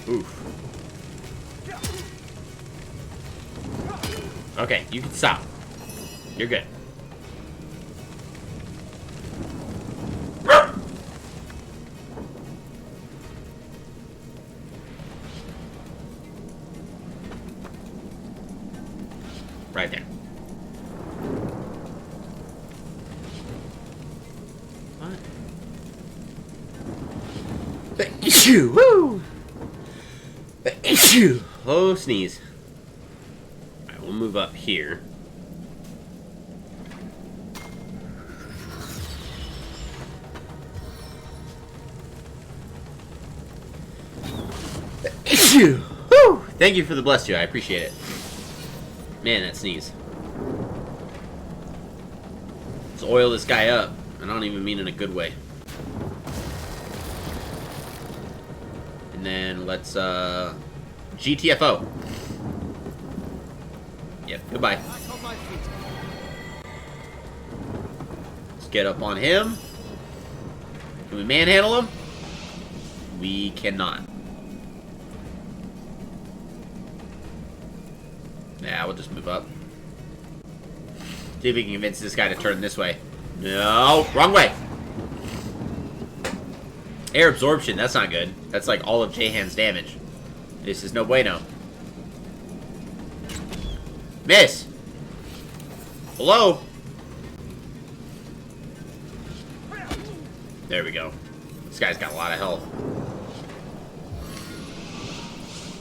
Oof. Okay, you can stop. You're good. Right there. What? The issue! Woo! The issue! Oh, sneeze. We'll move up here. Issue! Woo! Thank you for the bless you. I appreciate it. Man, that sneeze. Let's oil this guy up. I don't even mean in a good way. And then let's GTFO. Yep, goodbye. Let's get up on him. Can we manhandle him? We cannot. Yeah, we'll just move up. See if we can convince this guy to turn this way. No, wrong way. Air absorption, that's not good. That's like all of Jahan's damage. This is no bueno. Miss! Hello? There we go. This guy's got a lot of health.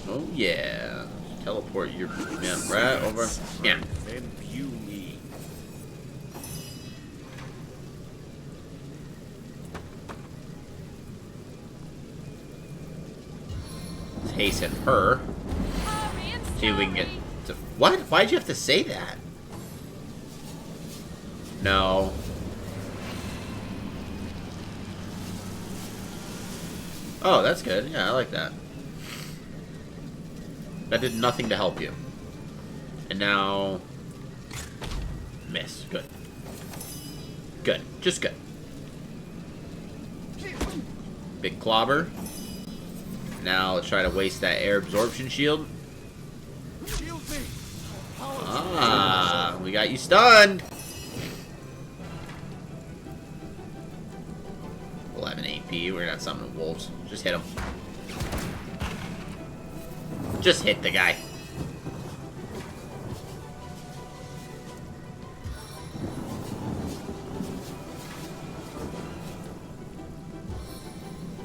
Oh yeah. Teleport your right over. Yeah. Then view me. Let's hasten her. See if we can get to... What? Why'd you have to say that? No. Oh, that's good. Yeah, I like that. That did nothing to help you. And now... Miss. Good. Good. Just good. Big clobber. Now let's try to waste that air absorption shield. Ah, we got you stunned. 11 AP. We're not summoning wolves. Just hit him. Just hit the guy.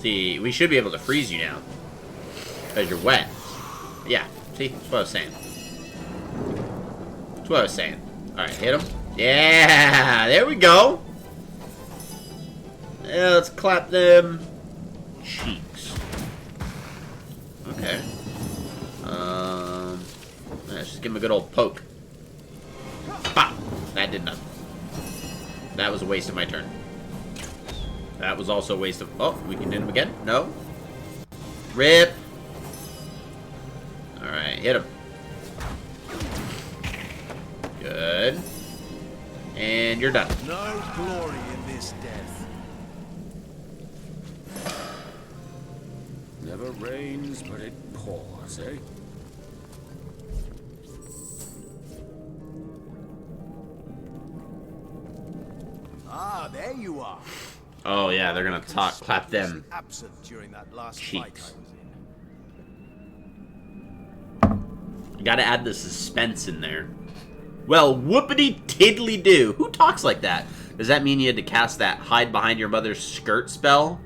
See, we should be able to freeze you now. Because you're wet. Yeah, See? That's what I was saying. That's what I was saying. Alright, hit him. Yeah! There we go! Yeah, let's clap them cheeks. Okay. Let's just give him a good old poke. Pop! That did nothing. That was a waste of my turn. That was also a waste of... Oh, we can hit him again? No? Rip! Alright, hit him. Good. And you're done. No glory in this death. Never rains, but it pours, eh? Ah, there you are. Oh yeah, they're gonna clap them Absent during that last cheeks. fight I was in. You gotta add the suspense in there. Well, whoopity tiddly do. Who talks like that? Does that mean you had to cast that hide behind your mother's skirt spell?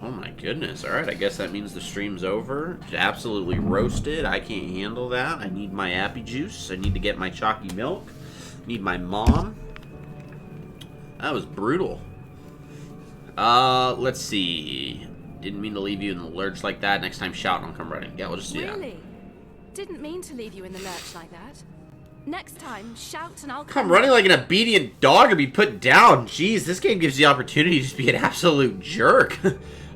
Oh my goodness. Alright, I guess that means the stream's over. Absolutely roasted. I can't handle that. I need my appy juice. I need to get my chalky milk. I need my mom. That was brutal. Let's see. Didn't mean to leave you in the lurch like that. Next time shout and I'll come running. Yeah, we'll just do that. Really? Didn't mean to leave you in the lurch like that. Next time, shout and I'll Come running like an obedient dog and be put down. Jeez, this game gives you the opportunity to just be an absolute jerk.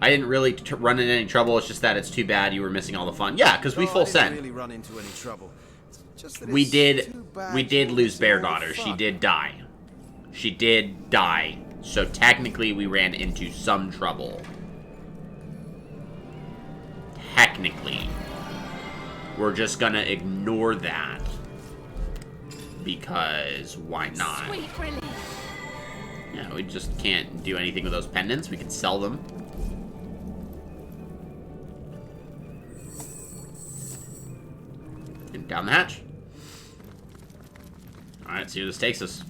I didn't really run into any trouble. It's just that it's too bad you were missing all the fun. Yeah, because we full I didn't sent. really run into any trouble. It's just that We it's did. too bad We did you're lose missing Bear all the Daughter. She fun. did die. She did die. So technically, we ran into some trouble. Technically, we're just gonna ignore that because why not? Sweet relief. Yeah, we just can't do anything with those pendants. We can sell them. And down the hatch. Alright, see where this takes us.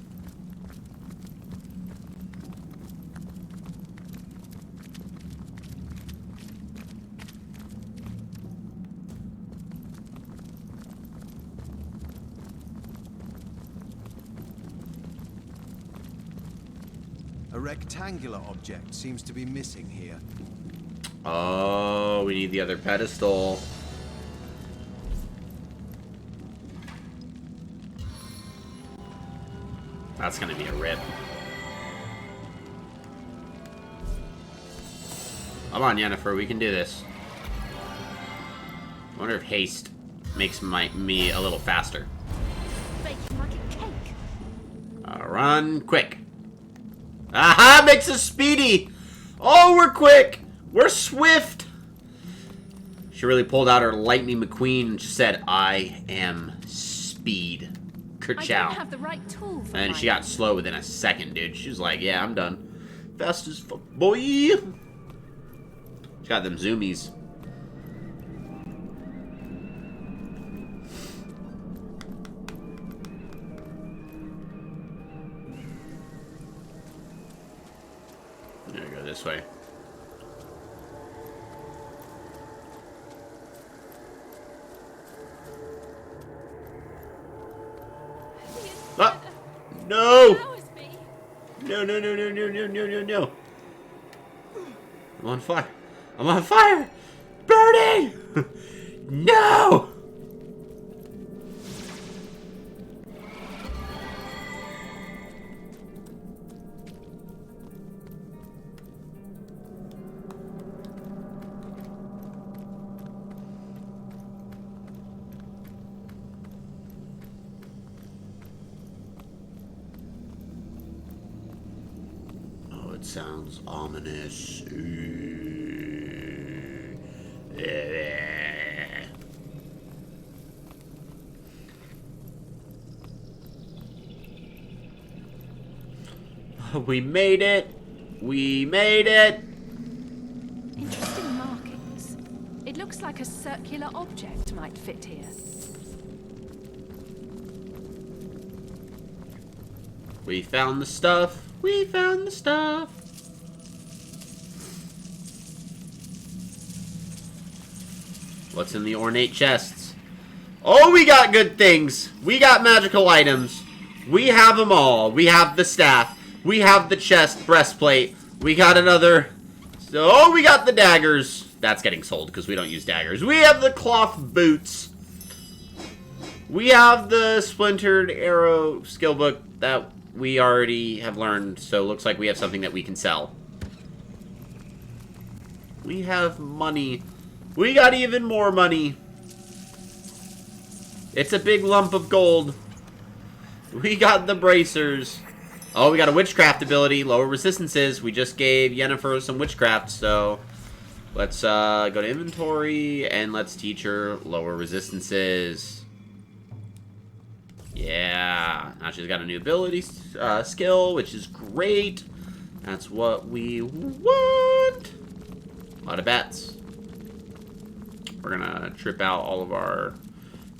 A rectangular object seems to be missing here. Oh, we need the other pedestal. That's gonna be a rip. Come on, Yennefer, we can do this. I wonder if haste makes me a little faster. Baking like a cake. Run quick. Aha! Makes us speedy. Oh, we're quick. We're swift. She really pulled out her Lightning McQueen and said, "I am speed." I don't Ka-chow. have the right tool for And my- she got slow within a second, dude. She was like, "Yeah, I'm done." Fast as fuck, boy. She got them zoomies. There we go, this way. Ah! No! Powers be. No, no, no, no, no, no, no, no, no. I'm on fire. I'm on fire! Burning! No! Oh, it sounds ominous. We made it! We made it! Interesting markings. It looks like a circular object might fit here. We found the stuff. We found the stuff. What's in the ornate chests? Oh, we got good things. We got magical items. We have them all. We have the staff. We have the chest breastplate. We got another... Oh, we got the daggers. That's getting sold because we don't use daggers. We have the cloth boots. We have the splintered arrow skill book that we already have learned. So it looks like we have something that we can sell. We have money. We got even more money. It's a big lump of gold. We got the bracers. Oh, we got a witchcraft ability. Lower resistances. We just gave Yennefer some witchcraft, so... Let's go to inventory, and let's teach her lower resistances. Yeah. Now she's got a new ability skill, which is great. That's what we want. A lot of bets. We're gonna trip out all of our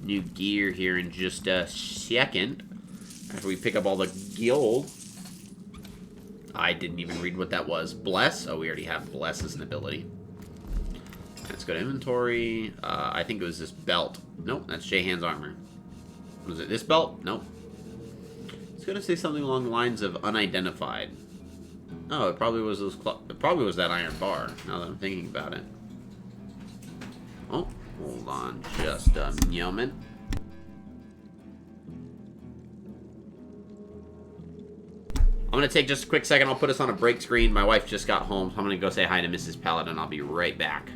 new gear here in just a second. After we pick up all the gold. I didn't even read what that was. Bless? Oh, we already have Bless as an ability. Let's go to inventory. I think it was this belt. Nope, that's J-Hand's armor. Was it this belt? Nope. It's gonna say something along the lines of unidentified. Oh, it probably was those. It probably was that iron bar. Now that I'm thinking about it. Oh, hold on, just a moment. I'm gonna take just a quick second. I'll put us on a break screen. My wife just got home, so I'm gonna go say hi to Mrs. Paladin. I'll be right back.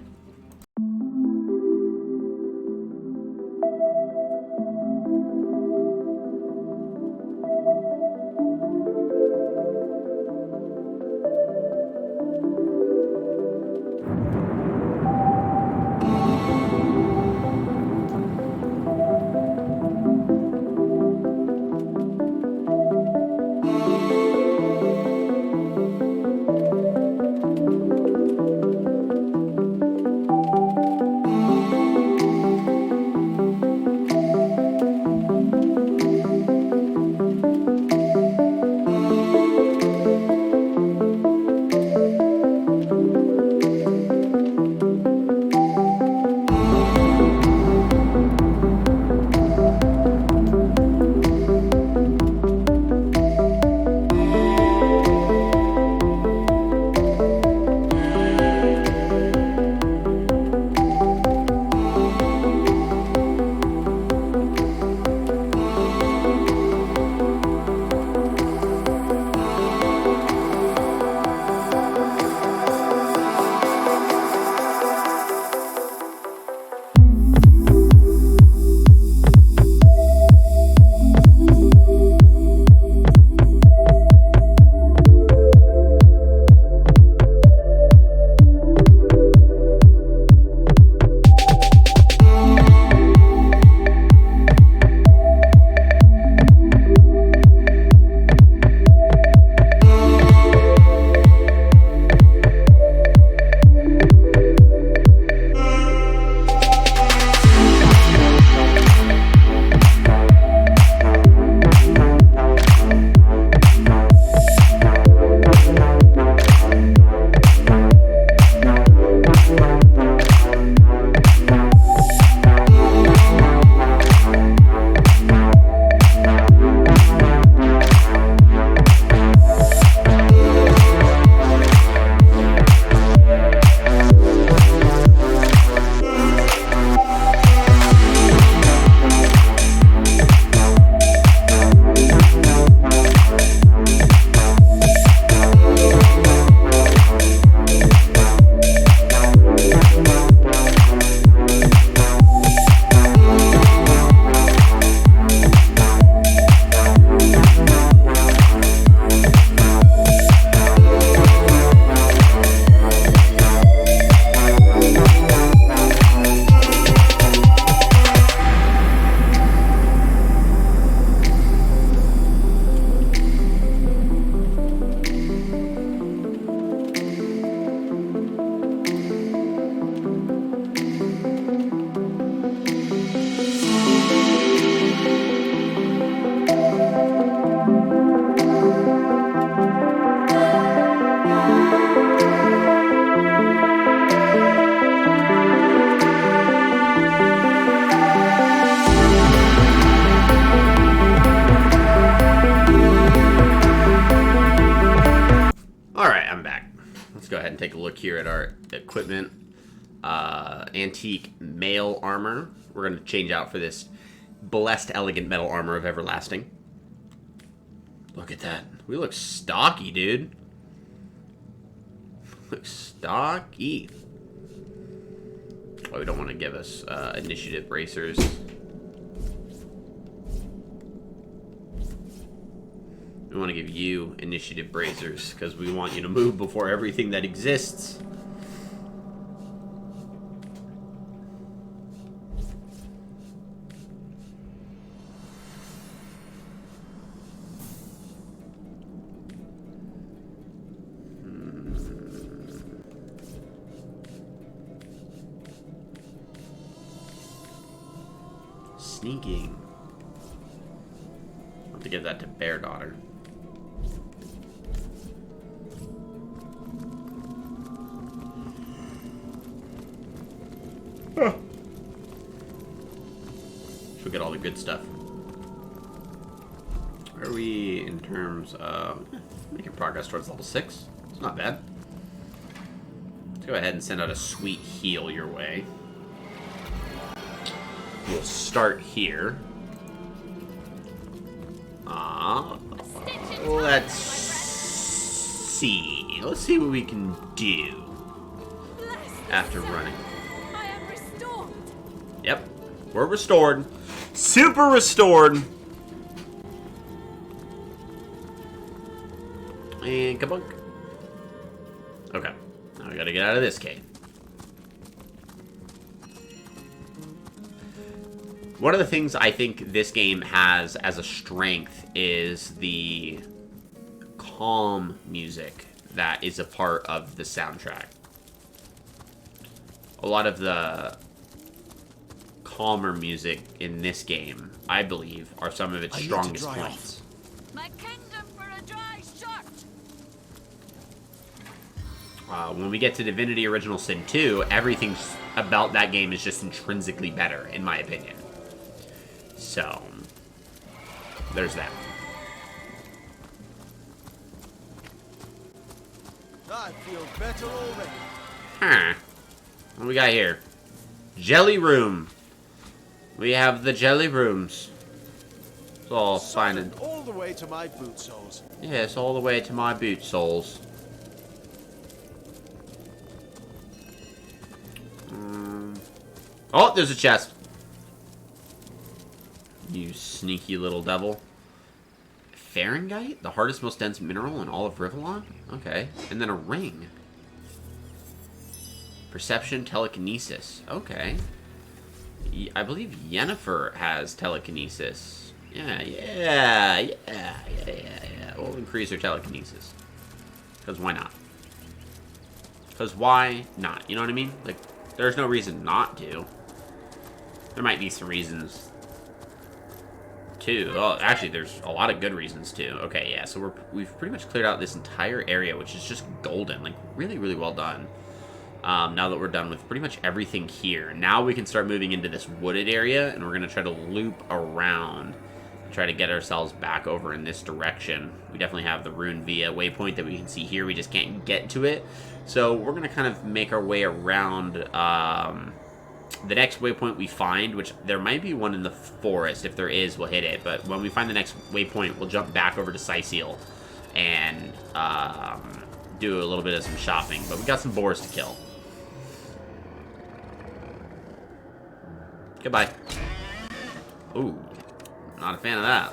take a look here at our equipment. Antique mail armor. We're going to change out for this blessed elegant metal armor of everlasting. Look at that. We look stocky, dude. Look stocky. Oh, we don't want to give us initiative bracers. We want to give you initiative bracers because we want you to move before everything that exists. Sneaking. I'll have to give that to Bear Daughter. She'll get all the good stuff. Where are we in terms of making progress towards level 6? It's not bad. Let's go ahead and send out a sweet heal your way. We'll start here. Let's see. Let's see what we can do after running. I am restored. Yep, we're restored. Super restored. And kabunk. Okay, now we gotta get out of this cave. One of the things I think this game has as a strength is the calm music that is a part of the soundtrack. A lot of the calmer music in this game, I believe, are some of its strongest points. My kingdom for a dry shot. When we get to Divinity Original Sin 2, everything about that game is just intrinsically better, in my opinion. So, there's that. I feel better already. Huh. What do we got here? Jelly room. We have the jelly rooms. It's all fine and... all the way to my boot soles. Yes, all the way to my boot soles. Oh, there's a chest. You sneaky little devil. Faringite? The hardest, most dense mineral in all of Rivellon? Okay. And then a ring. Perception, telekinesis. Okay. I believe Yennefer has telekinesis. Yeah. We'll increase her telekinesis. Because why not? Because why not? You know what I mean? Like, there's no reason not to. There might be some reasons too. Oh, actually, there's a lot of good reasons too. Okay, yeah, so we've pretty much cleared out this entire area, which is just golden. Like, really, really well done. Now that we're done with pretty much everything here, now we can start moving into this wooded area, and we're going to try to loop around and try to get ourselves back over in this direction. We definitely have the Rune Via waypoint that we can see here. We just can't get to it. So we're going to kind of make our way around the next waypoint we find, which there might be one in the forest. If there is, we'll hit it. But when we find the next waypoint, we'll jump back over to Sicil and do a little bit of some shopping. But we got some boars to kill. Goodbye. Ooh, not a fan of that.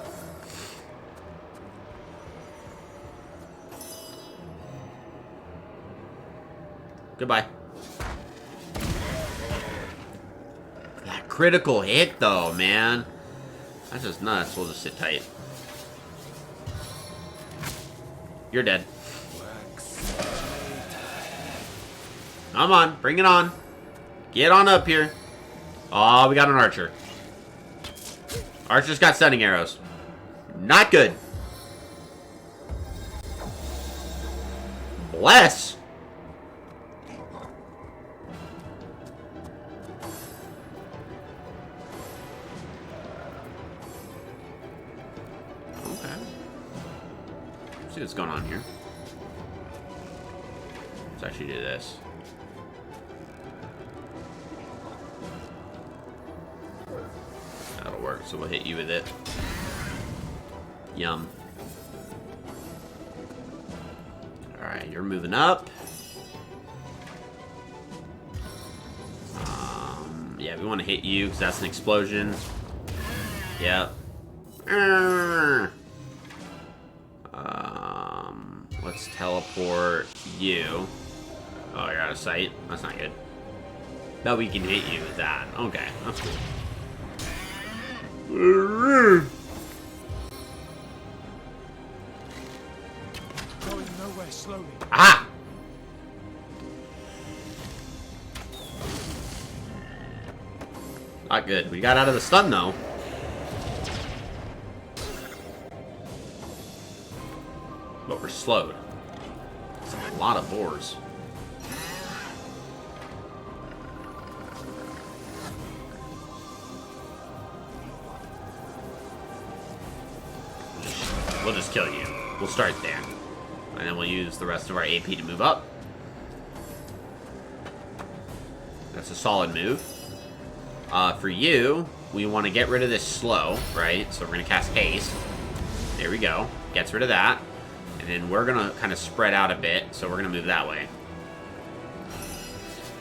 Goodbye. That critical hit, though, man. That's just nuts. We'll just sit tight. You're dead. Come on, bring it on. Get on up here. Oh, we got an archer. Archer's got stunning arrows. Not good. Bless. Okay. See what's going on here. Let's actually do this. That'll work, so we'll hit you with it. Yum. Alright, you're moving up. Yeah, we want to hit you because that's an explosion. Yep. Let's teleport you. Oh, you're out of sight? That's not good. No, we can hit you with that. Okay, that's cool. Going nowhere slowly. Ah! Not good. We got out of the stun, though. But we're slowed. It's a lot of boars. We'll just kill you. We'll start there. And then we'll use the rest of our AP to move up. That's a solid move. For you, we want to get rid of this slow, right? So we're going to cast haste. There we go. Gets rid of that. And then we're going to kind of spread out a bit. So we're going to move that way.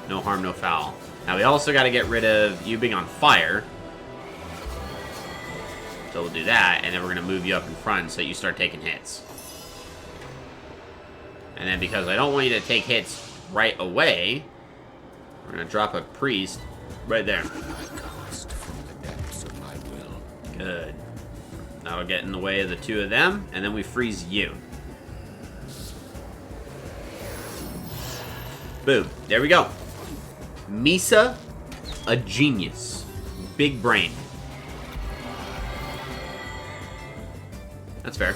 No harm, no foul. Now we also got to get rid of you being on fire. So we'll do that. And then we're going to move you up in front so you start taking hits. And then because I don't want you to take hits right away, we're going to drop a priest right there. Good. That'll get in the way of the two of them, and then we freeze you. Boom. There we go. Misa, a genius. Big brain. That's fair.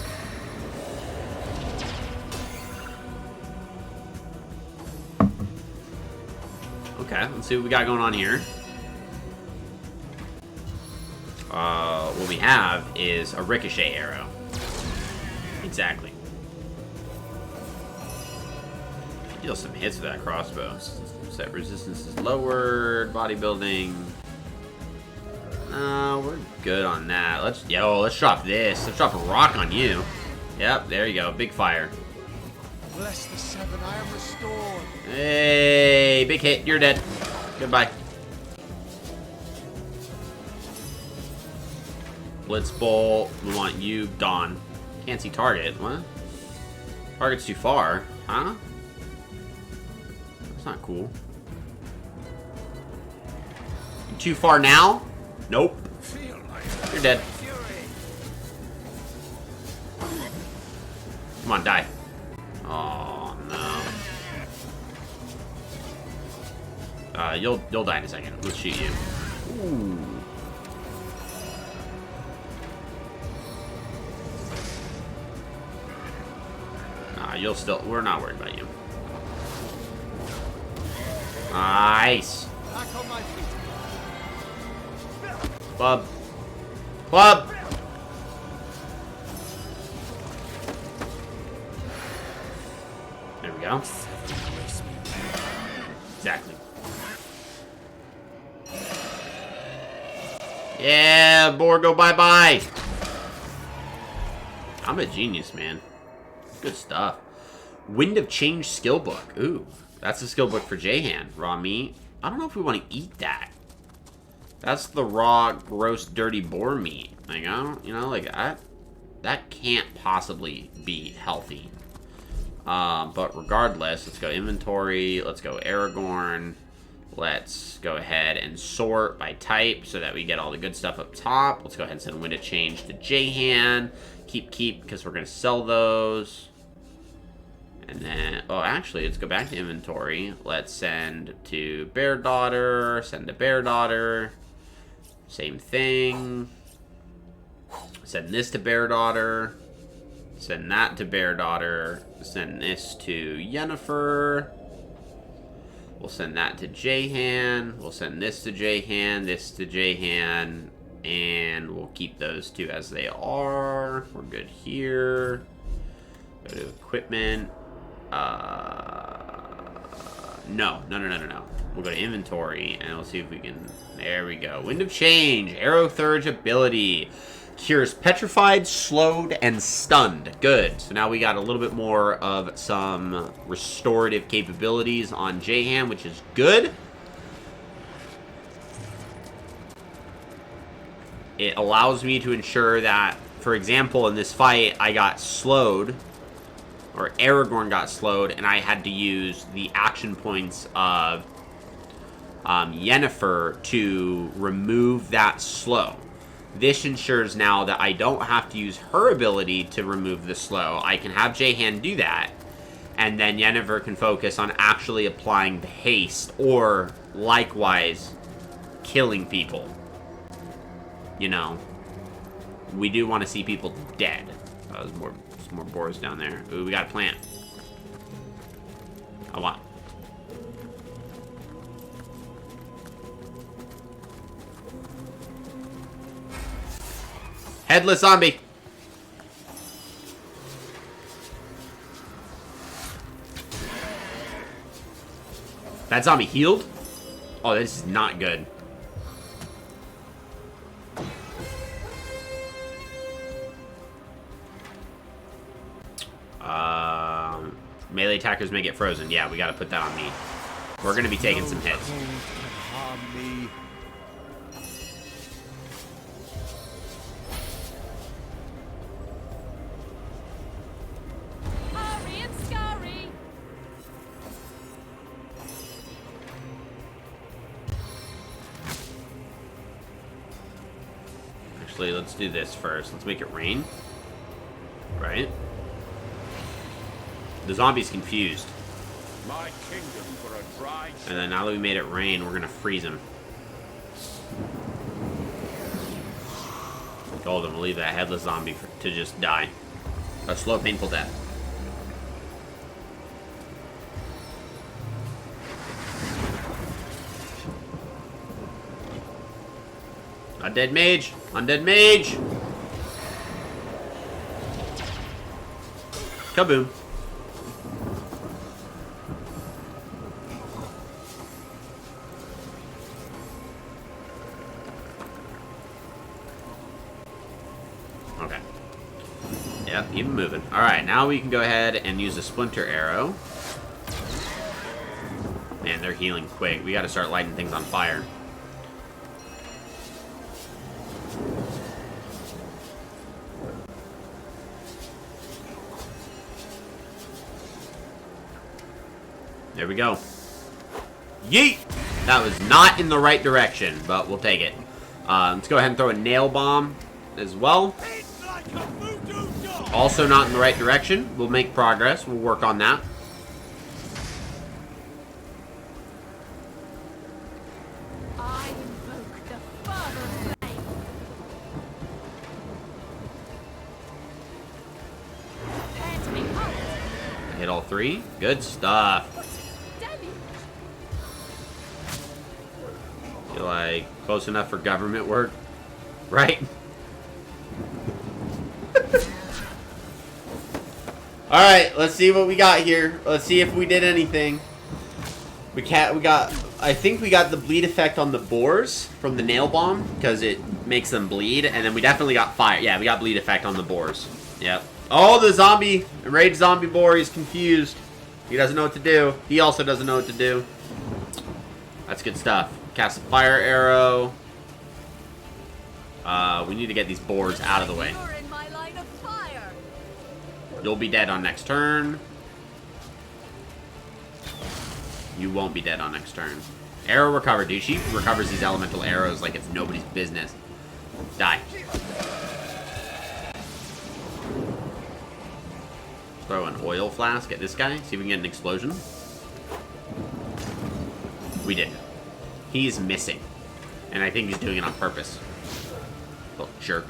Okay, let's see what we got going on here. What we have is a ricochet arrow. Exactly. Deal some hits with that crossbow. Set resistance is lowered. Bodybuilding. We're good on that. Let's drop this. Let's drop a rock on you. Yep, there you go. Big fire. Bless the seven, I am restored. Hey, big hit. You're dead. Goodbye. Blitz bolt. We want you gone. Can't see target. What? Target's too far. Huh? That's not cool. You too far now? Nope. You're dead. Come on, die. Oh no. You'll die in a second. Let's shoot you. Ooh. You'll still. We're not worried about you. Nice. Back on my feet. Club. Club. There we go. Exactly. Yeah, board, go bye-bye. I'm a genius, man. Good stuff. Wind of Change skill book. Ooh, that's a skill book for J-Han. Raw meat. I don't know if we want to eat that. That's the raw, gross, dirty boar meat. Like, I don't, like, that can't possibly be healthy. But regardless, let's go inventory. Let's go Aragorn. Let's go ahead and sort by type so that we get all the good stuff up top. Let's go ahead and send Wind of Change to J-Han. Keep, because we're going to sell those. And then, oh, actually, let's go back to inventory. Let's send to Bear Daughter. Send to Bear Daughter. Same thing. Send this to Bear Daughter. Send that to Bear Daughter. Send this to Yennefer. We'll send that to J-Han. We'll send this to J-Han. This to J-Han. And we'll keep those two as they are. We're good here. Go to equipment. No. We'll go to inventory, and we'll see if we can... There we go. Wind of Change. Arrow Thurge ability. Cures petrified, slowed, and stunned. Good. So now we got a little bit more of some restorative capabilities on Jahan, which is good. It allows me to ensure that, for example, in this fight, I got slowed, or Aragorn got slowed, and I had to use the action points of Yennefer to remove that slow. This ensures now that I don't have to use her ability to remove the slow. I can have Jahan do that, and then Yennefer can focus on actually applying the haste, or likewise, killing people. You know, we do want to see people dead. There's more boars down there. Ooh, we got a plant. I want. Headless zombie. That zombie healed? Oh, this is not good. Melee attackers may get frozen. Yeah, we gotta put that on me. We're gonna be taking some hits. Hurry and scurry. Actually, let's do this first. Let's make it rain. Right? The zombie's confused. My kingdom for a dry... And then now that we made it rain, we're gonna freeze him. Told him to leave that headless zombie to just die. A slow, painful death. Undead mage! Undead mage! Kaboom. Okay. Yep, keep moving. Alright, now we can go ahead and use the splinter arrow. Man, they're healing quick. We gotta start lighting things on fire. There we go. Yeet! That was not in the right direction, but we'll take it. Let's go ahead and throw a nail bomb as well. Also not in the right direction. We'll make progress. We'll work on that. I invoke the father flame. Prepare to be pumped. Hit all three. Good stuff. Debbie. Feel like close enough for government work, right? All right, let's see what we got here. Let's see if we did anything. We got. I think we got the bleed effect on the boars from the nail bomb because it makes them bleed, and then we definitely got fire. Yeah, we got bleed effect on the boars. Yep. Oh, the enraged zombie boar. He's confused. He doesn't know what to do. He also doesn't know what to do. That's good stuff. Cast a fire arrow. We need to get these boars out of the way. You're in my line of fire. You'll be dead on next turn. You won't be dead on next turn. Arrow recovered, dude. She recovers these elemental arrows like it's nobody's business. Die. Throw an oil flask at this guy. See if we can get an explosion. We did. He's missing. And I think he's doing it on purpose. Little jerk.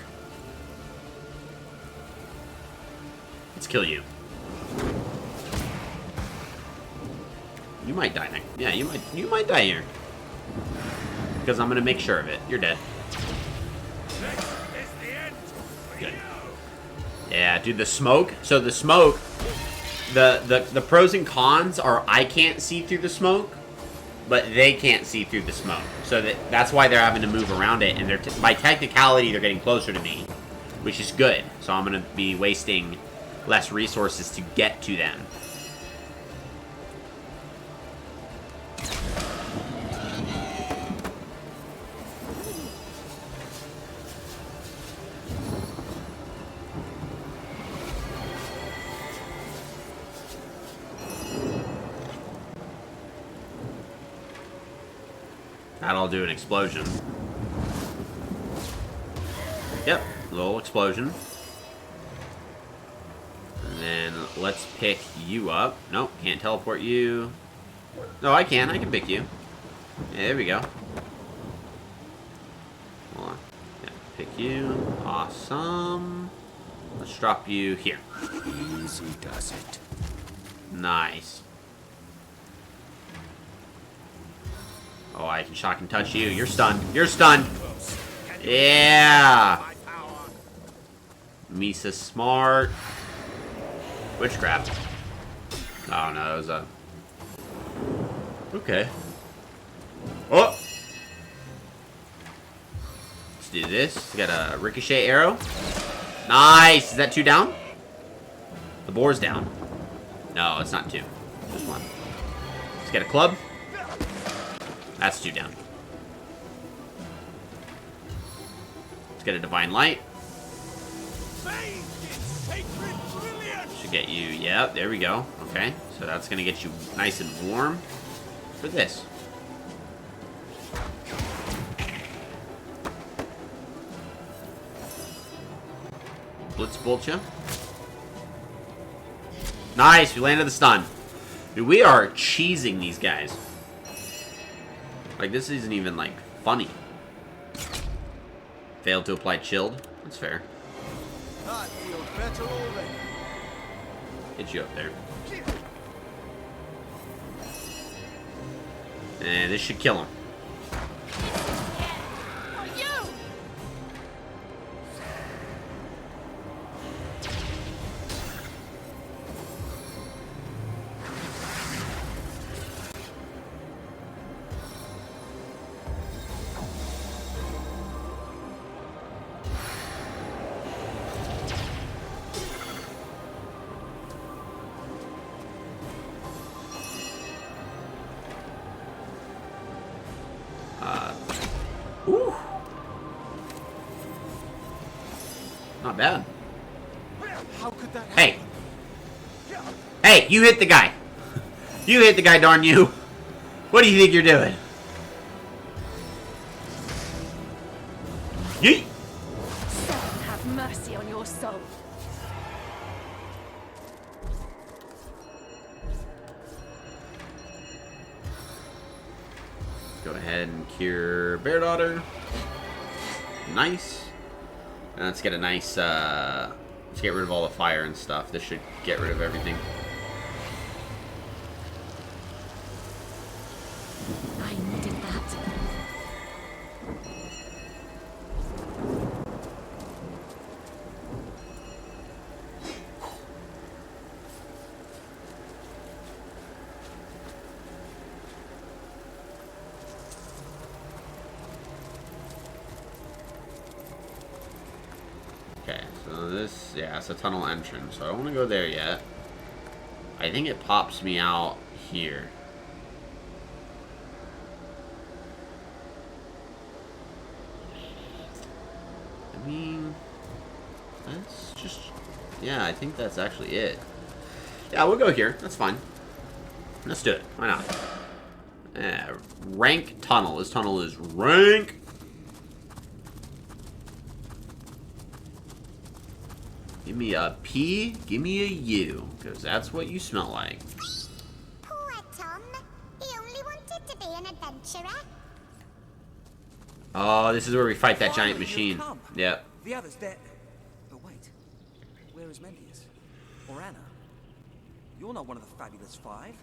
Let's kill you. You might die next. Yeah, you might die here. Because I'm gonna make sure of it. You're dead. Good. Yeah, dude, the smoke. So the smoke the pros and cons are I can't see through the smoke, but they can't see through the smoke. So that's why they're having to move around it, and by technicality they're getting closer to me, which is good. So I'm gonna be wasting less resources to get to them. That'll do an explosion. Yep, little explosion. And then let's pick you up. Nope, can't teleport you. No, I can pick you. Yeah, there we go. Hold on. Yeah, pick you. Awesome. Let's drop you here. Easy does it. Nice. Oh, I can shock and touch you. You're stunned. You're stunned. Yeah. Misa smart. Witchcraft. Oh no, it was a. Okay. Oh. Let's do this. We got a ricochet arrow. Nice. Is that 2 down? The boar's down. No, it's not 2. Just 1. Let's get a club. That's 2 down. Let's get a divine light. Should get you. Yep, there we go. Okay, so that's gonna get you nice and warm for this. Blitz bolt you. Nice, we landed the stun. Dude, we are cheesing these guys. Like, this isn't even, like, funny. Failed to apply chilled. That's fair. I feel better already. Hit you up there. And this should kill him. Ooh. Not bad. How could that happen? Hey. Hey, you hit the guy. You hit the guy, darn you. What do you think you're doing? Yeet. Satan have mercy on your soul. Go ahead and cure Bear Daughter. Nice. And let's get a nice, let's get rid of all the fire and stuff. This should get rid of everything. I needed that. Okay, so this, yeah, it's a tunnel entrance, so I don't want to go there yet. I think it pops me out here. I mean, that's just, yeah, I think that's actually it. Yeah, we'll go here. That's fine. Let's do it. Why not? Yeah, rank tunnel. This tunnel is rank. Give me a P, give me a U, because that's what you smell like. Poor Tom. He only wanted to be an adventurer. Oh, this is where we fight that giant Finally, machine. you've come. Yep. The others, they're... But wait. Where is Mendius? Or Anna? You're not one of the fabulous 5.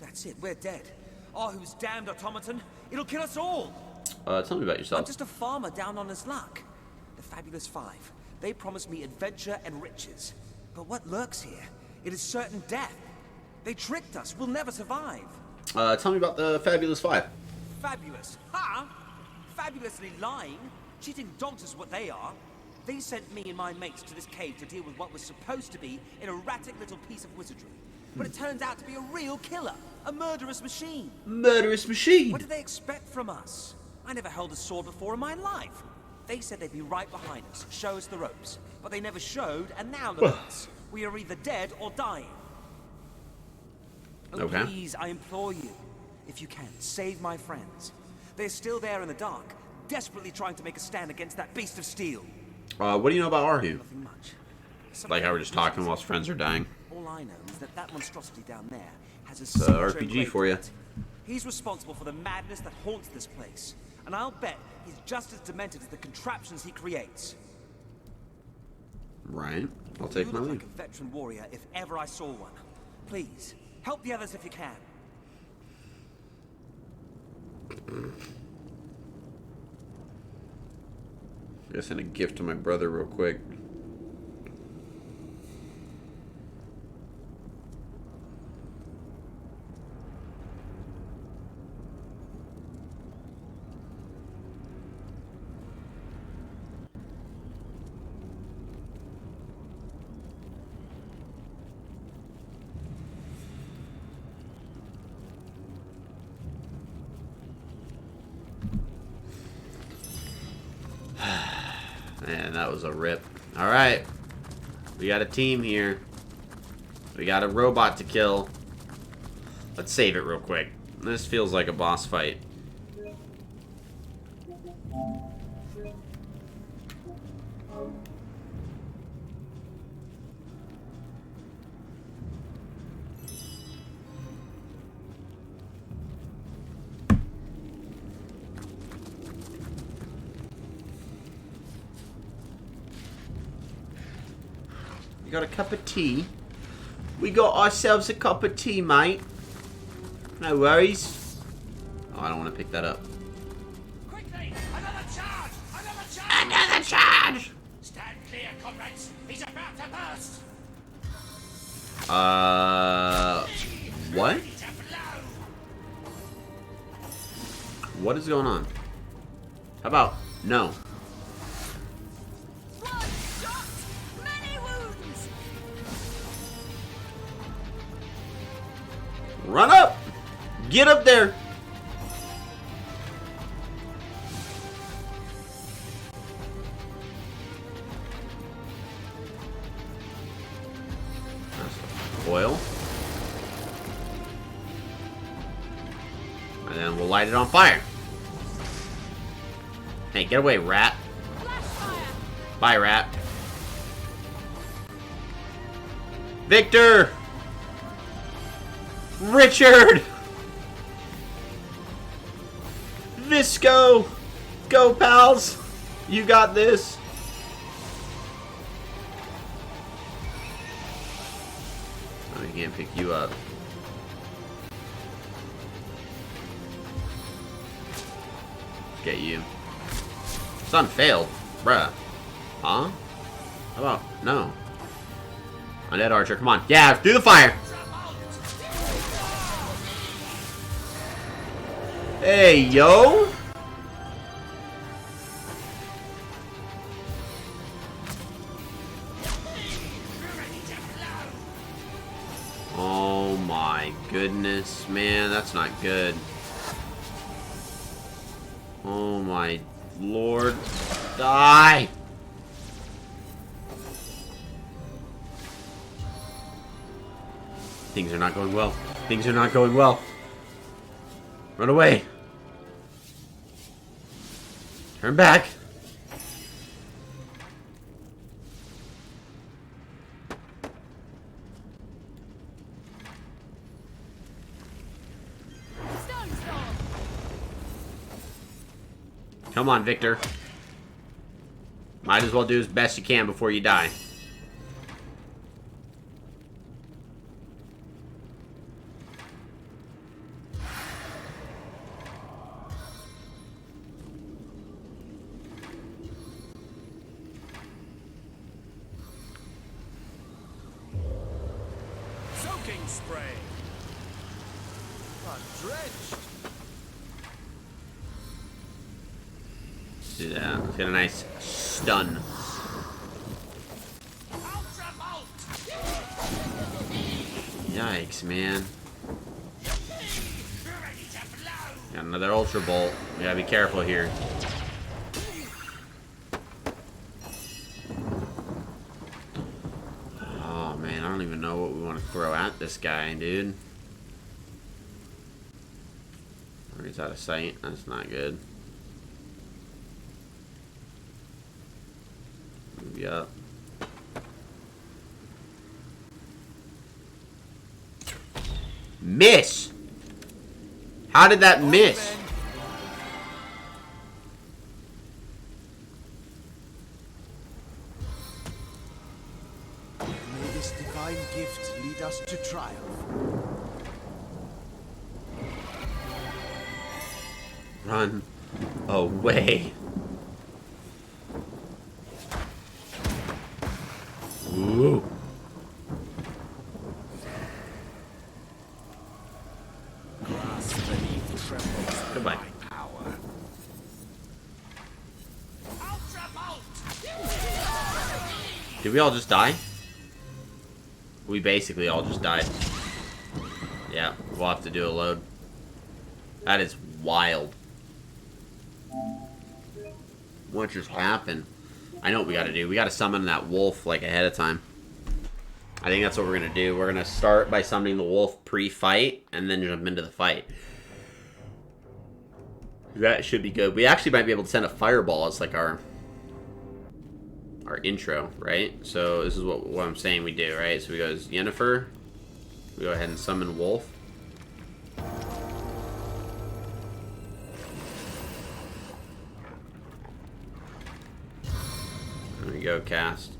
That's it, we're dead. Oh, who's damned automaton? It'll kill us all! Tell me about I'm yourself. just a farmer down on his luck. The fabulous 5. They promised me adventure and riches. But what lurks here It is certain death. They tricked us. We'll never survive. Tell me about the Fabulous Five. Fabulous. Ha! Fabulously lying. Cheating dogs is what they are. They sent me and my mates to this cave to deal with what was supposed to be an erratic little piece of wizardry. But it turns out to be a real killer. A murderous machine. Murderous machine. What did they expect from us? I never held a sword before in my life. They said they'd be right behind us, show us the ropes. But they never showed, and now look at us. We are either dead or dying. Oh, Okay. please, I implore you. If you can, save my friends. They're still there in the dark, desperately trying to make a stand against that beast of steel. What do you know about Arhu? Nothing much. Like how we're just talking whilst friends are dying. All I know is that that monstrosity down there has a It's signature RPG engraved for on you. it. He's responsible for the madness that haunts this place. And I'll bet he's just as demented as the contraptions he creates. Right. I'll take You my look lead. like a veteran warrior if ever I saw one. Please, help the others if you can. Gotta send a gift to my brother real quick. Man, that was a rip. Alright. We got a team here. We got a robot to kill. Let's save it real quick. This feels like a boss fight. You got a cup of tea? We got ourselves a cup of tea, mate. No worries. Oh, I don't want to pick that up. Quickly! Another charge! Another charge! Another charge! Stand clear, comrades! He's about to burst! What? Ready to blow! What is going on? How about no? One shot, many wounds. Run up! Get up there! That's oil. And then we'll light it on fire. Hey, get away, rat. Flash fire. Bye, rat. Victor! Richard! Visco! Go, pals! You got this! I can't pick you up. Get you. Sun failed. Bruh. Huh? How about... No. Undead Archer, come on. Yeah, through the fire! Hey, yo! Oh my goodness, man, that's not good. Oh my lord. Die! Things are not going well. Things are not going well. Run away. Turn back. Stone storm. Come on, Victor. Might as well do as best you can before you die. spray. I'm drenched. Do that. Let's get a nice stun. Ultra Bolt! Yikes, man. Ready to blow! Got another Ultra Bolt. We gotta be careful here. Oh, man. I don't even know what we want to throw at this guy, dude. He's out of sight. That's not good. Move you up. Miss! How did that miss? May this divine gift lead us to triumph. Run away. Ooh. Goodbye. Ultra Bolt! Did we all just die? We basically all just died. Yeah, we'll have to do a load. That is wild. What just happened? I know what we gotta do. We gotta summon that wolf, like, ahead of time. I think that's what we're gonna do. We're gonna start by summoning the wolf pre-fight, and then jump into the fight. That should be good. We actually might be able to send a fireball as, like, our intro, right? So this is what I'm saying we do, right? So we go as Yennefer. We go ahead and summon wolf. There we go, cast.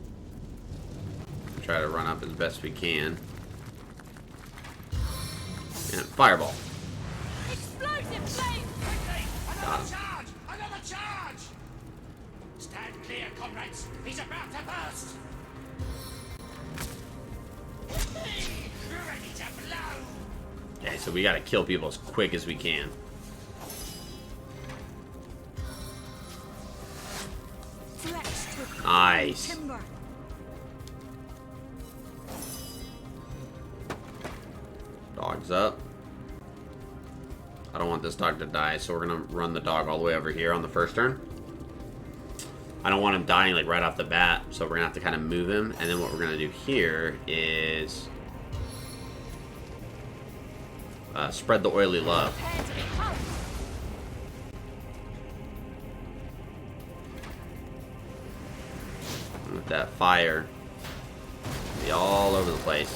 Try to run up as best we can. And fireball. Explosive flame! Quickly! Got Another him. charge! Another charge! Stand clear, comrades! He's about to burst! Ready to blow! Okay, so we gotta kill people as quick as we can. Flex to Nice. timber. Dog's up. I don't want this dog to die, so we're gonna run the dog all the way over here on the first turn. I don't want him dying like right off the bat, so we're gonna have to kind of move him. And then what we're gonna do here is spread the oily love. Prepare to be hugged. And with that fire, be all over the place.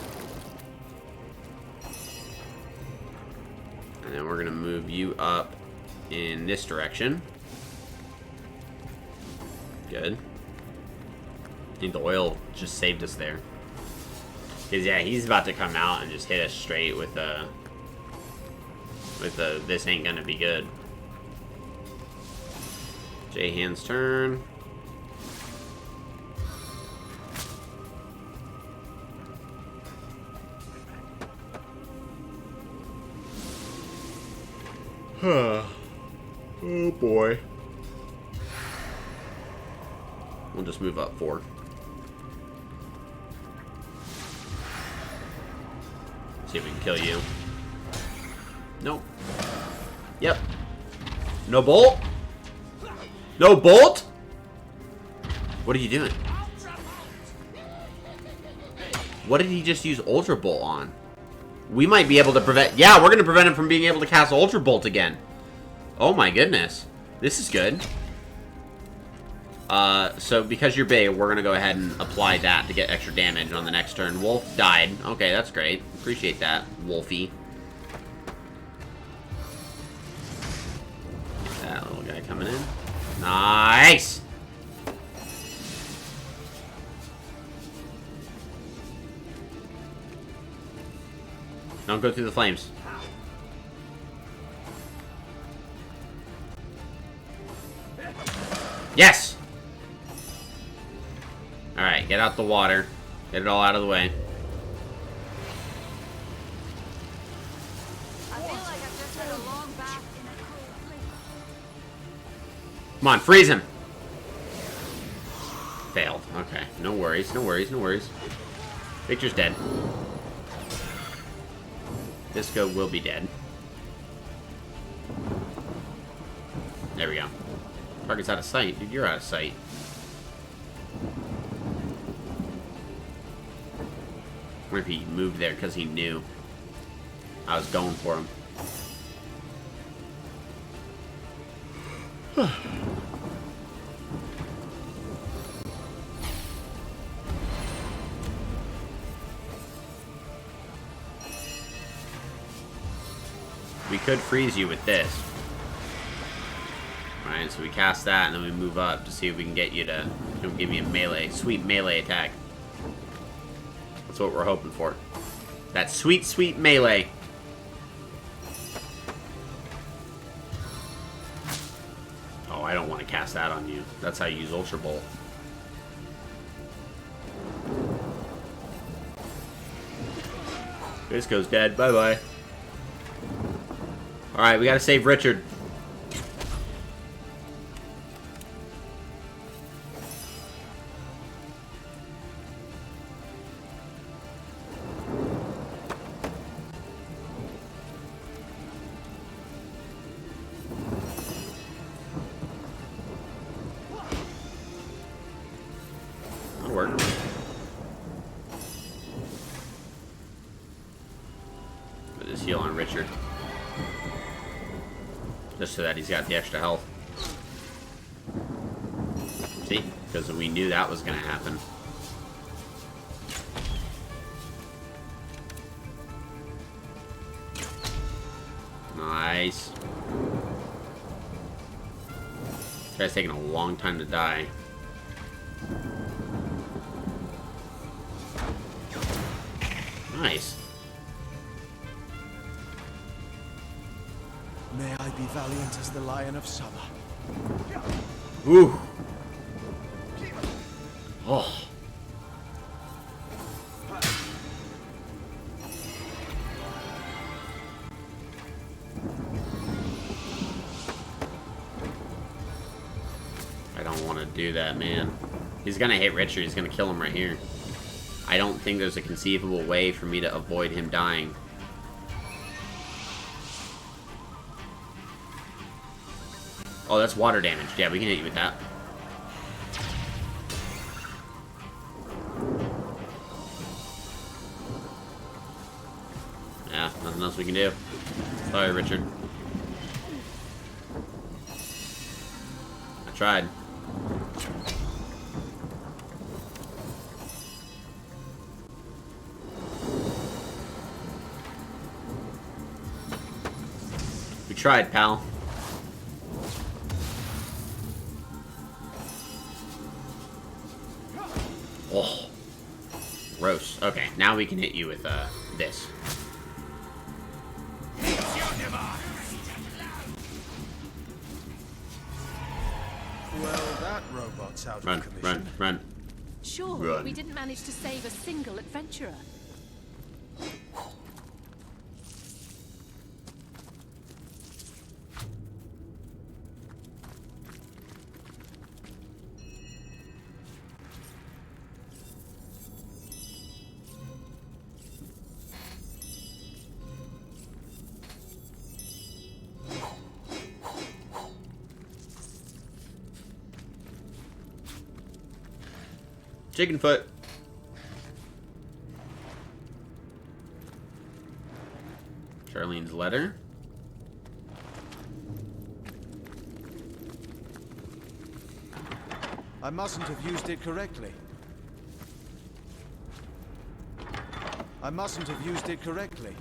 And then we're gonna move you up in this direction. Good. I think the oil just saved us there. Cause yeah, he's about to come out and just hit us straight with the this ain't gonna be good. J-Hand's turn. Oh boy. We'll just move up 4. See if we can kill you. Nope. Yep. No bolt? No bolt? What are you doing? What did he just use Ultra Bolt on? We might be able to prevent... Yeah, we're going to prevent him from being able to cast Ultra Bolt again. Oh my goodness. This is good. So because you're big, we're going to go ahead and apply that to get extra damage on the next turn. Wolf died. Okay, that's great. Appreciate that, Wolfie. That little guy coming in. Nice! Don't go through the flames. Yes! Alright, get out the water. Get it all out of the way. Come on, freeze him. Failed. Okay. No worries, no worries, no worries. Victor's dead. Disco will be dead. There we go. Target's out of sight. Dude, you're out of sight. I wonder if he moved there because he knew I was going for him. We could freeze you with this. Alright, so we cast that and then we move up to see if we can get you to give me a melee, sweet melee attack. That's what we're hoping for. That sweet, sweet melee. Oh, I don't want to cast that on you. That's how you use Ultra Bolt. Disco's dead. Bye-bye. Alright, we gotta save Richard. That'll work. Put this heal on Richard. Just so that he's got the extra health. See? Because we knew that was going to happen. Nice. This guy's taking a long time to die. Nice. May I be valiant as the Lion of Summer. Ooh. Oh. I don't want to do that, man. He's gonna hit Richard. He's gonna kill him right here. I don't think there's a conceivable way for me to avoid him dying. Oh, that's water damage. Yeah, we can hit you with that. Yeah, nothing else we can do. Sorry, Richard. I tried. We tried, pal. Oh. Gross. Okay, now we can hit you with, this. Well, that robot's out Run, of commission. run, run. Sure, Run. we didn't manage to save a single adventurer. Chicken foot. Charlene's letter. I mustn't have used it correctly. I mustn't have used it correctly.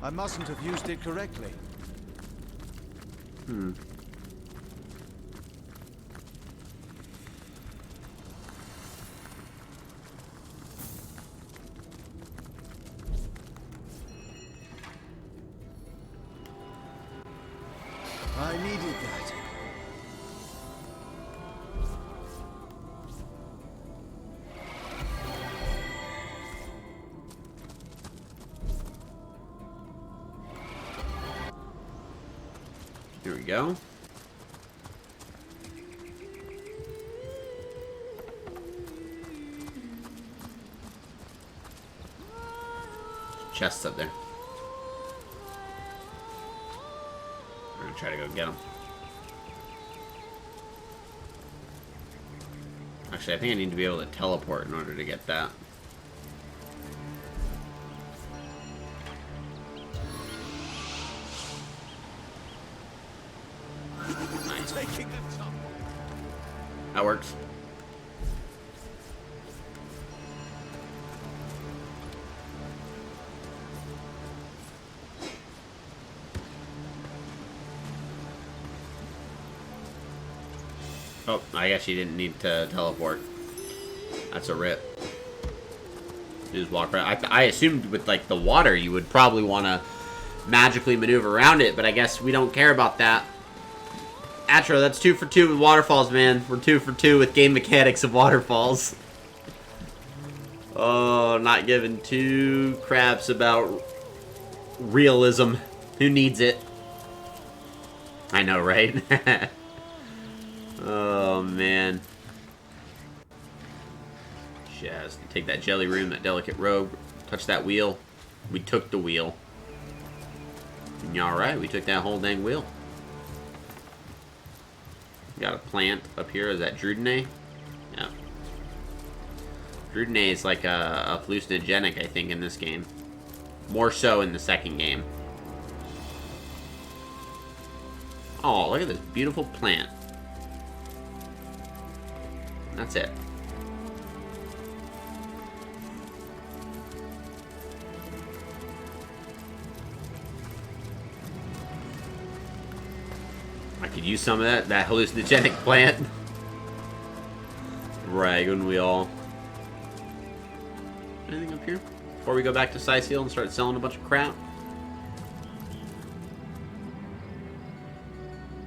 I mustn't have used it correctly. I needed that. There we go. Chests up there. We're gonna try to go get them. Actually, I think I need to be able to teleport in order to get that. Nice. That works. Oh, I guess you didn't need to teleport. That's a rip. You just walk around. I assumed with like the water you would probably want to magically maneuver around it, but I guess we don't care about that. Atro, that's 2 for 2 with waterfalls, man. We're 2 for 2 with game mechanics of waterfalls. Oh, not giving 2 craps about realism. Who needs it? I know, right? Oh, man. Just take that jelly room, that delicate robe, touch that wheel. We took the wheel. Alright, we took that whole dang wheel. Got a plant up here. Is that Drudene? Yeah. Drudene is like a hallucinogenic, I think, in this game. More so in the second game. Oh, look at this beautiful plant. That's it. I could use some of that hallucinogenic plant. Right, wouldn't we all? Anything up here? Before we go back to Sicil and start selling a bunch of crap?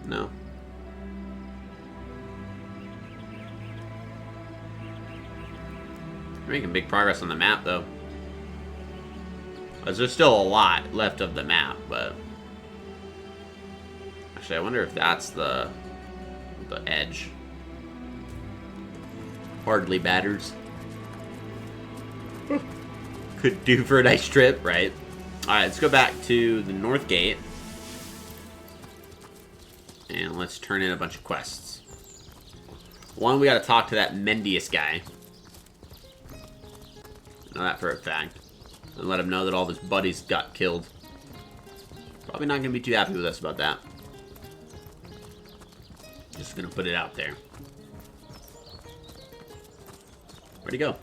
No. We're making big progress on the map, though. There's still a lot left of the map, but... Actually, I wonder if that's the edge. Hardly batters. Could do for a nice trip, right? Alright, let's go back to the North Gate. And let's turn in a bunch of quests. One, we gotta talk to that Mendius guy. Know that for a fact. And let him know that all of his buddies got killed. Probably not gonna be too happy with us about that. Just gonna put it out there. Where'd he go?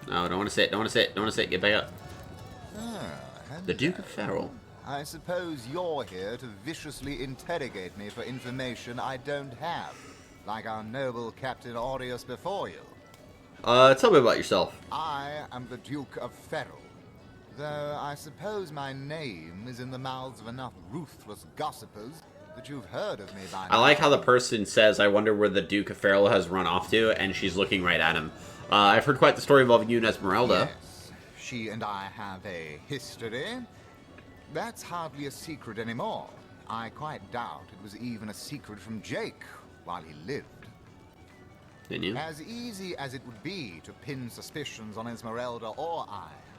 No, don't want to sit. Don't want to sit. Don't want to sit. Get back up. The Duke of Farrell. I suppose you're here to viciously interrogate me for information I don't have, like our noble Captain Aureus before you. Tell me about yourself. I am the Duke of Farrell. Though I suppose my name is in the mouths of enough ruthless gossipers that you've heard of me by now. I like how the person says, I wonder where the Duke of Farrell has run off to, and she's looking right at him. I've heard quite the story involving you and Esmeralda. Yes, she and I have a history. That's hardly a secret anymore. I quite doubt it was even a secret from Jake while he lived. Didn't you? As easy as it would be to pin suspicions on Esmeralda or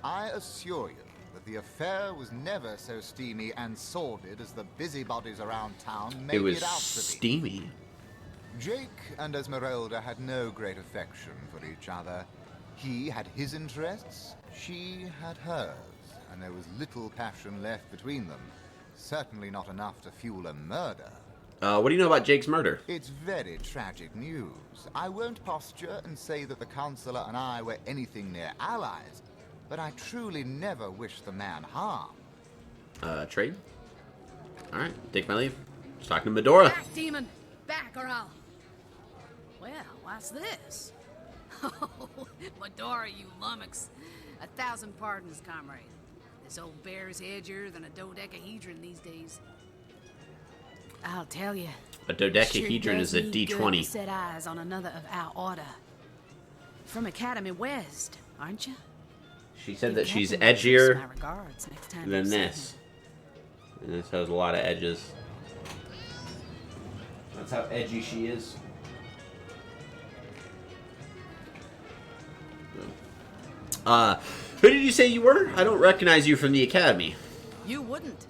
I assure you that the affair was never so steamy and sordid as the busybodies around town made It was it out to be. steamy. Jake and Esmeralda had no great affection for each other. He had his interests, she had hers, and there was little passion left between them. Certainly not enough to fuel a murder. What do you know about Jake's murder? It's very tragic news. I won't posture and say that the Counselor and I were anything near allies, but I truly never wished the man harm. Trade? Alright, take my leave. Just talking to Medora. Back, demon! Back, or I'll... Well, what's this? Oh, Medora, you lummox. 1,000 pardons, comrade. This old bear's edgier than a dodecahedron these days. I'll tell you. A dodecahedron is a Sure does me good D20. to set eyes on another of our order. From Academy West, aren't you? She said that she's Captain gives edgier my regards next time than you see this. him. And this has a lot of edges. That's how edgy she is. Who did you say you were? I don't recognize you from the academy. You wouldn't.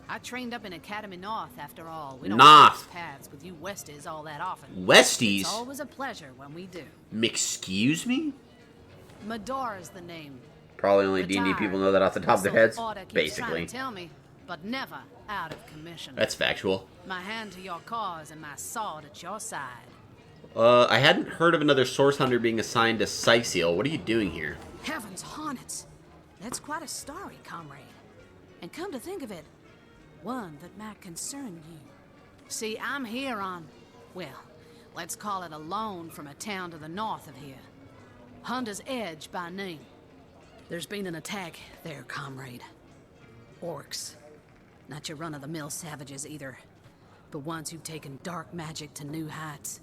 I trained up in Academy North, after all. We don't North. cross paths with you Westies all that often. Westies? It's always a pleasure when we do. Excuse me? Medora's the name. Probably only D&D people know that off the top of their heads. Order keeps Basically. trying to tell me, but never out of commission. That's factual. My hand to your cause and my sword at your side. I hadn't heard of another source hunter being assigned to Sicil. What are you doing here? Heavens hornets! That's quite a story, comrade. And come to think of it, one that might concern you. See, I'm here on, well, let's call it a loan from a town to the north of here. Hunter's Edge by name. There's been an attack there, comrade. Orcs. Not your run-of-the-mill savages either. The ones who've taken dark magic to new heights.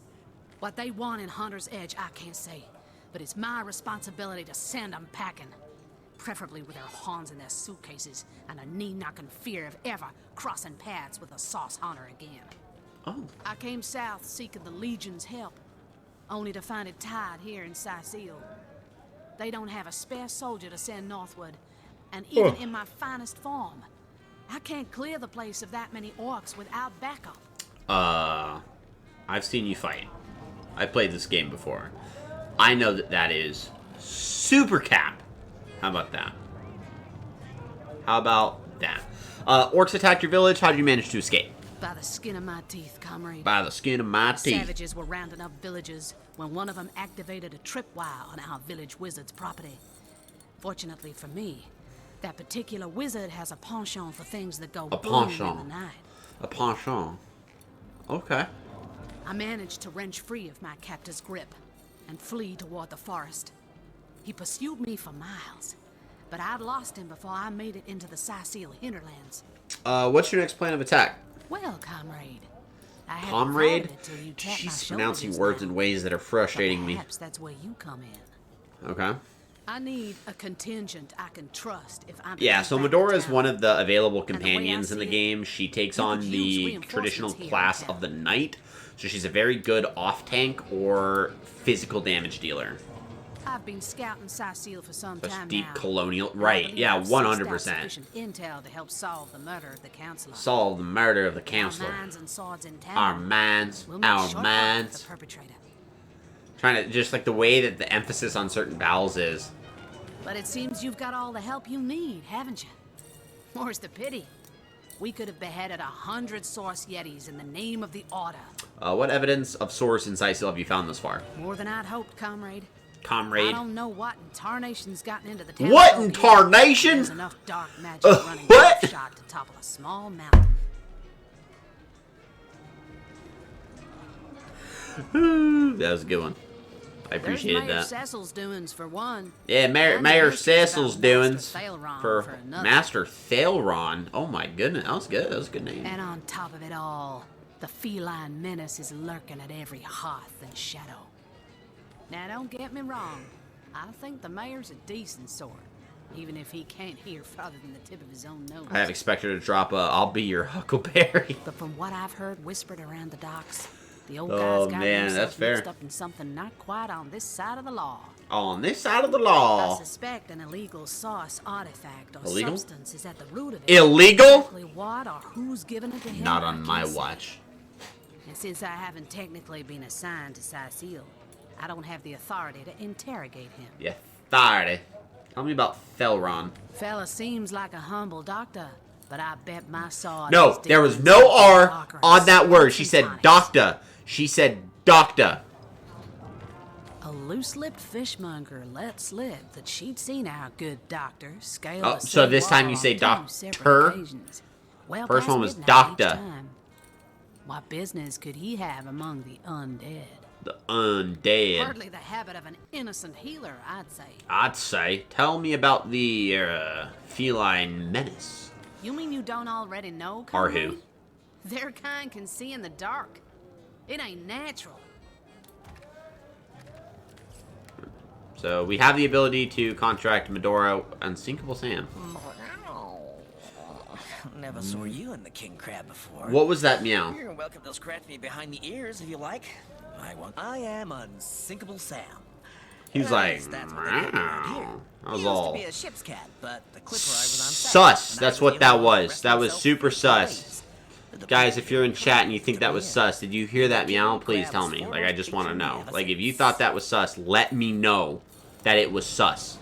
What they want in Hunter's Edge, I can't say. But it's my responsibility to send them packing. Preferably with their horns in their suitcases and a knee-knocking fear of ever crossing paths with a sauce hunter again. Oh. I came south seeking the Legion's help, only to find it tied here in Sicil. They don't have a spare soldier to send northward, and even in my finest form, I can't clear the place of that many orcs without backup. I've seen you fight. I played this game before. I know that that is super cap. How about that? How about that? Orcs attacked your village. How did you manage to escape? By the skin of my teeth, comrade. By the skin of my teeth. Savages were rounding up villagers when one of them activated a tripwire on our village wizard's property. Fortunately for me, that particular wizard has a penchant for things that go boom in the night. A penchant. Okay. I managed to wrench free of my captor's grip and flee toward the forest. He pursued me for miles, but I'd lost him before I made it into the Sicil hinterlands. What's your next plan of attack? Well, comrade. Comrade? She's pronouncing words in ways that are frustrating me. Perhaps that's where you come in. Okay. I need a contingent I can trust if I'm... Yeah, so Medora is one of the available companions in the game. She takes on the traditional class of the Knight. So she's a very good off-tank or physical damage dealer. I've been scouting Sicil for some time deep now. colonial... Right, yeah, 100%. Sufficient intel to help solve the murder of the counselor. Solve the murder of the counselor. Our minds and swords in town. Our minds, our minds. The perpetrator. Trying to... Just like the way that the emphasis on certain vowels is. But it seems you've got all the help you need, haven't you? More's the pity. We could have beheaded 100 Source Yetis in the name of the Order. What evidence of source in Sicil have you found thus far? More than I'd hoped, comrade. Comrade? I don't know what in tarnation's gotten into the town. What in tarnation? There's enough dark magic running what? shot to topple a small mountain. That was a good one. I appreciated Mayor that. Cecil's doings for one. Yeah, Mayor Cecil's doings for another. Master Thalron. Oh my goodness, that was good. That was a good name. And on top of it all, the feline menace is lurking at every hearth and shadow. Now, don't get me wrong. I think the mayor's a decent sort, even if he can't hear farther than the tip of his own nose. I have expected her to drop a "I'll be your Huckleberry." But from what I've heard whispered around the docks, the old Oh, guy's got man, himself that's fair. mixed up in something not quite on this side of the law. On this side of the I law. suspect an illegal source artifact or Illegal? substance is at the root of it. Illegal? Exactly what or who's given it to him, Not I on my can't say. watch. And since I haven't technically been assigned to Sicil, I don't have the authority to interrogate him. Yeah, authority. Tell me about Thalron. Fella seems like a humble doctor, but I bet my sword... No, is there was different no than R Walker on and that word. Swords She and said tonics. doctor. She said doctor. A loose-lipped fishmonger let slip that she'd seen our good doctor scale Oh, the so sea this time wall you say on 2 separate doctor? occasions. Well First past one was midnight doctor. each time. What business could he have among the undead? The undead. Hardly the habit of an innocent healer, I'd say. I'd say. Tell me about the feline menace. You mean you don't already know, Or who? comrade? Their kind can see in the dark. It ain't natural. So we have the ability to contract Medora Unsinkable Sam. Never saw you in the king crab before. What was that meow? You're welcome to scratch me behind the ears if you like. I am Unsinkable Sam. He's like, That's what they call me around here. that was Used all to be a ship's cat, but the clipper I was on sus. and I That's was what able that to was. rest That was myself super for sus. days. Guys, if you're in chat and you think that was sus, did you hear that meow? Please tell me. Like, I just want to know. Like, if you thought that was sus, let me know that it was sus.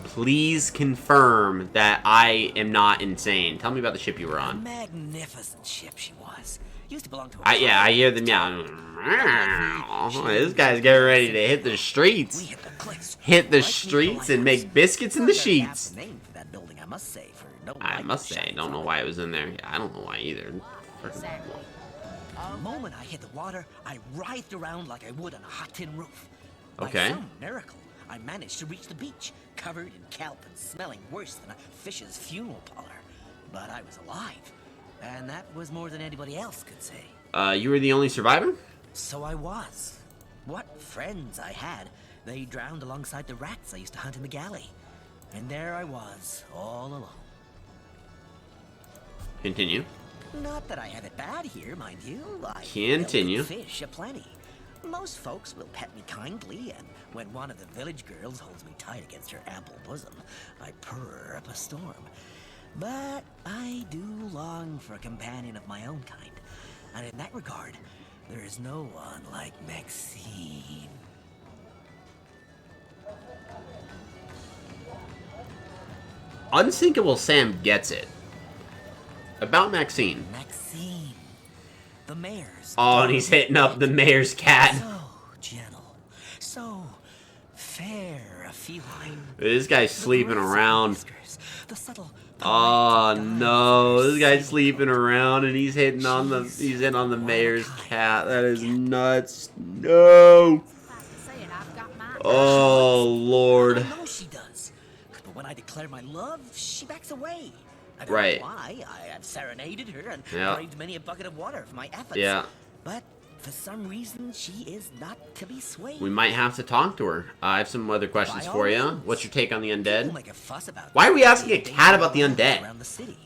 Please confirm that I am not insane. Tell me about the ship you were A on. magnificent ship she was. Used to belong to a Yeah, I hear the meow. This guy's getting ready to hit the streets. We hit the cliffs. Hit the Right streets and lighthouse. make biscuits in the Not a sheets. bad name for that building, I must say. For no I light must say, I shining don't from know it. why it was in there. I don't know why either. Exactly. The moment I hit the water, I writhed around like I would on a hot tin roof. By Okay. some miracle, I managed to reach the beach, covered in kelp and smelling worse than a fish's funeral parlor. But I was alive, and that was more than anybody else could say. You were the only survivor? So I was. What friends I had. They drowned alongside the rats I used to hunt in the galley. And there I was, all alone. Continue. Not that I have it bad here, mind you. I Continue. fish aplenty. Most folks will pet me kindly, and when one of the village girls holds me tight against her ample bosom, I purr up a storm. But I do long for a companion of my own kind, and in that regard, there is no one like Maxine. Unsinkable Sam gets it. About Maxine. Maxine, the mayor's. Oh, and he's hitting up the mayor's cat. So gentle, so fair a feline. This guy's sleeping around. The subtle. Oh no, this guy's sleeping around and he's hitting on the mayor's cat. That is nuts. No. Oh Lord. I know she does, but when I declare my love, she backs away. I don't Right. know why. I have serenaded her and Yeah. braved many a bucket of water for my efforts. Yeah. But for some reason, she is not to be swayed. We might have to talk to her. I have some other questions By all for you. means. What's your take on the People undead? make a fuss about Why are we them. asking a They cat about the roam undead? around the city.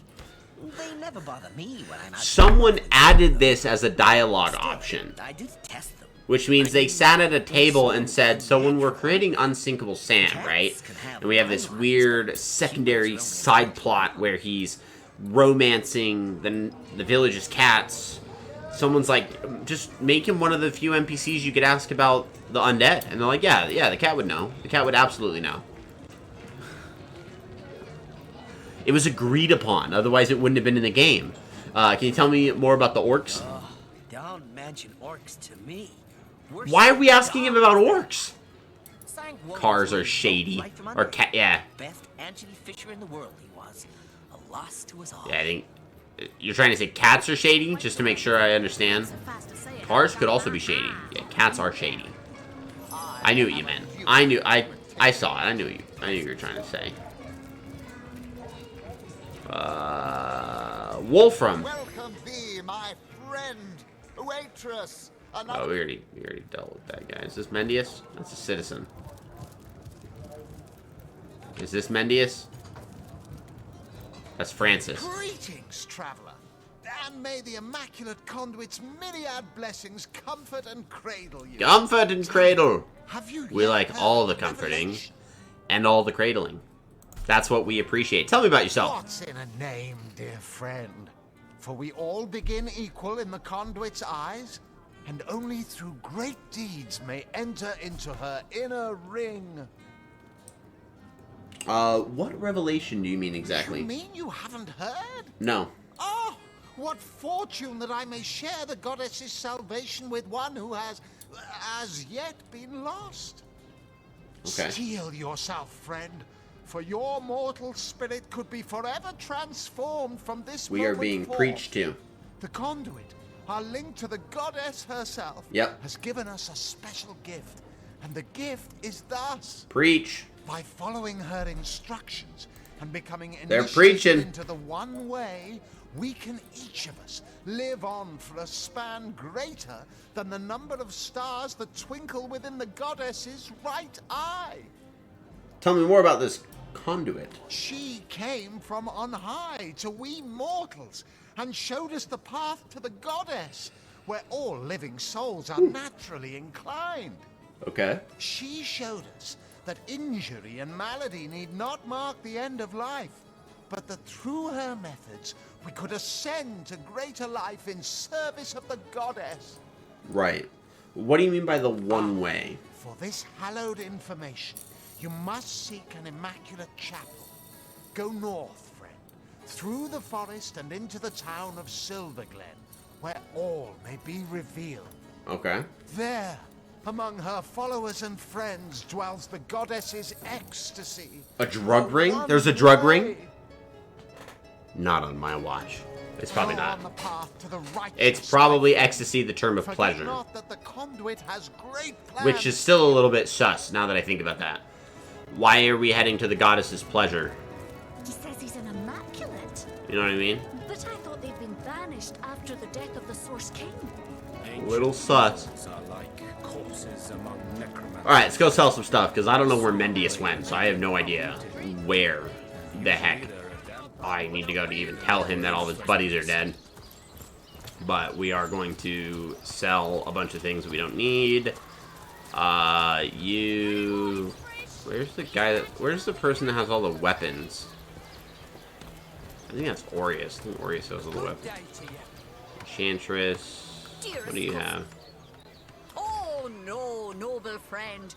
They never bother me when I'm out. Someone added this as a dialogue Still, option, I do test them. which means they sat at a table and said, so when we're creating Unsinkable Sam, right? And we have this weird secondary side plot where he's romancing the village's cats. Someone's like, just make him one of the few NPCs you could ask about the undead. And they're like, yeah, the cat would know. The cat would absolutely know. It was agreed upon, otherwise it wouldn't have been in the game. Can you tell me more about the orcs? Don't mention orcs to me. We're Why are we asking him about orcs? Sank Wogan Cars was are really shady. built right from Or under. cat, yeah. Best anchovy fisher in the world he was. A loss to us all. Yeah, I think... You're trying to say cats are shady? Just to make sure I understand. Cars could also be shady. Yeah, cats are shady. I knew what you meant. I saw it. I knew what you were trying to say. Wolfram. Welcome thee, my friend, waitress. Oh, we already dealt with that guy. Is this Mendius? That's a citizen. Is this Mendius? That's Francis. Greetings, traveler. And may the Immaculate Conduit's myriad blessings comfort and cradle you. Comfort and cradle. Have you We yet like heard all the of comforting revelation? and all the cradling. That's what we appreciate. Tell me about yourself. What's in a name, dear friend? For we all begin equal in the Conduit's eyes, and only through great deeds may enter into her inner ring. What revelation do you mean exactly? You mean you haven't heard? No. Oh, what fortune that I may share the goddess's salvation with one who has, as yet, been lost. Okay. Steel yourself, friend, for your mortal spirit could be forever transformed from this We are moment being forth. preached to. The conduit, our link to the goddess herself, Yep. has given us a special gift, and the gift is thus. Preach. By following her instructions and becoming They're initiated preaching. into the one way, we can each of us live on for a span greater than the number of stars that twinkle within the goddess's right eye. Tell me more about this conduit. She came from on high to we mortals and showed us the path to the goddess, where all living souls are naturally inclined. Okay. She showed us that injury and malady need not mark the end of life, but that through her methods we could ascend to greater life in service of the goddess. Right. What do you mean by the one way? For this hallowed information, you must seek an immaculate chapel. Go north, friend, through the forest and into the town of Silverglen, where all may be revealed. Okay. There, among her followers and friends, dwells the goddess's ecstasy. A drug ring? There's a drug ring? Not on my watch. It's probably not. It's probably ecstasy, the term of pleasure. Which is still a little bit sus, now that I think about that. Why are we heading to the goddess's pleasure? He says he's an immaculate. You know what I mean? But I thought they'd been banished after the death of the Source King. Little sus. Alright, let's go sell some stuff, because I don't know where Mendius went, so I have no idea where the heck I need to go to even tell him that all his buddies are dead. But we are going to sell a bunch of things that we don't need. Where's the guy that... Where's the person that has all the weapons? I think that's Aureus. I think Aureus has all the weapons. Enchantress. What do you have? Oh no, noble friend.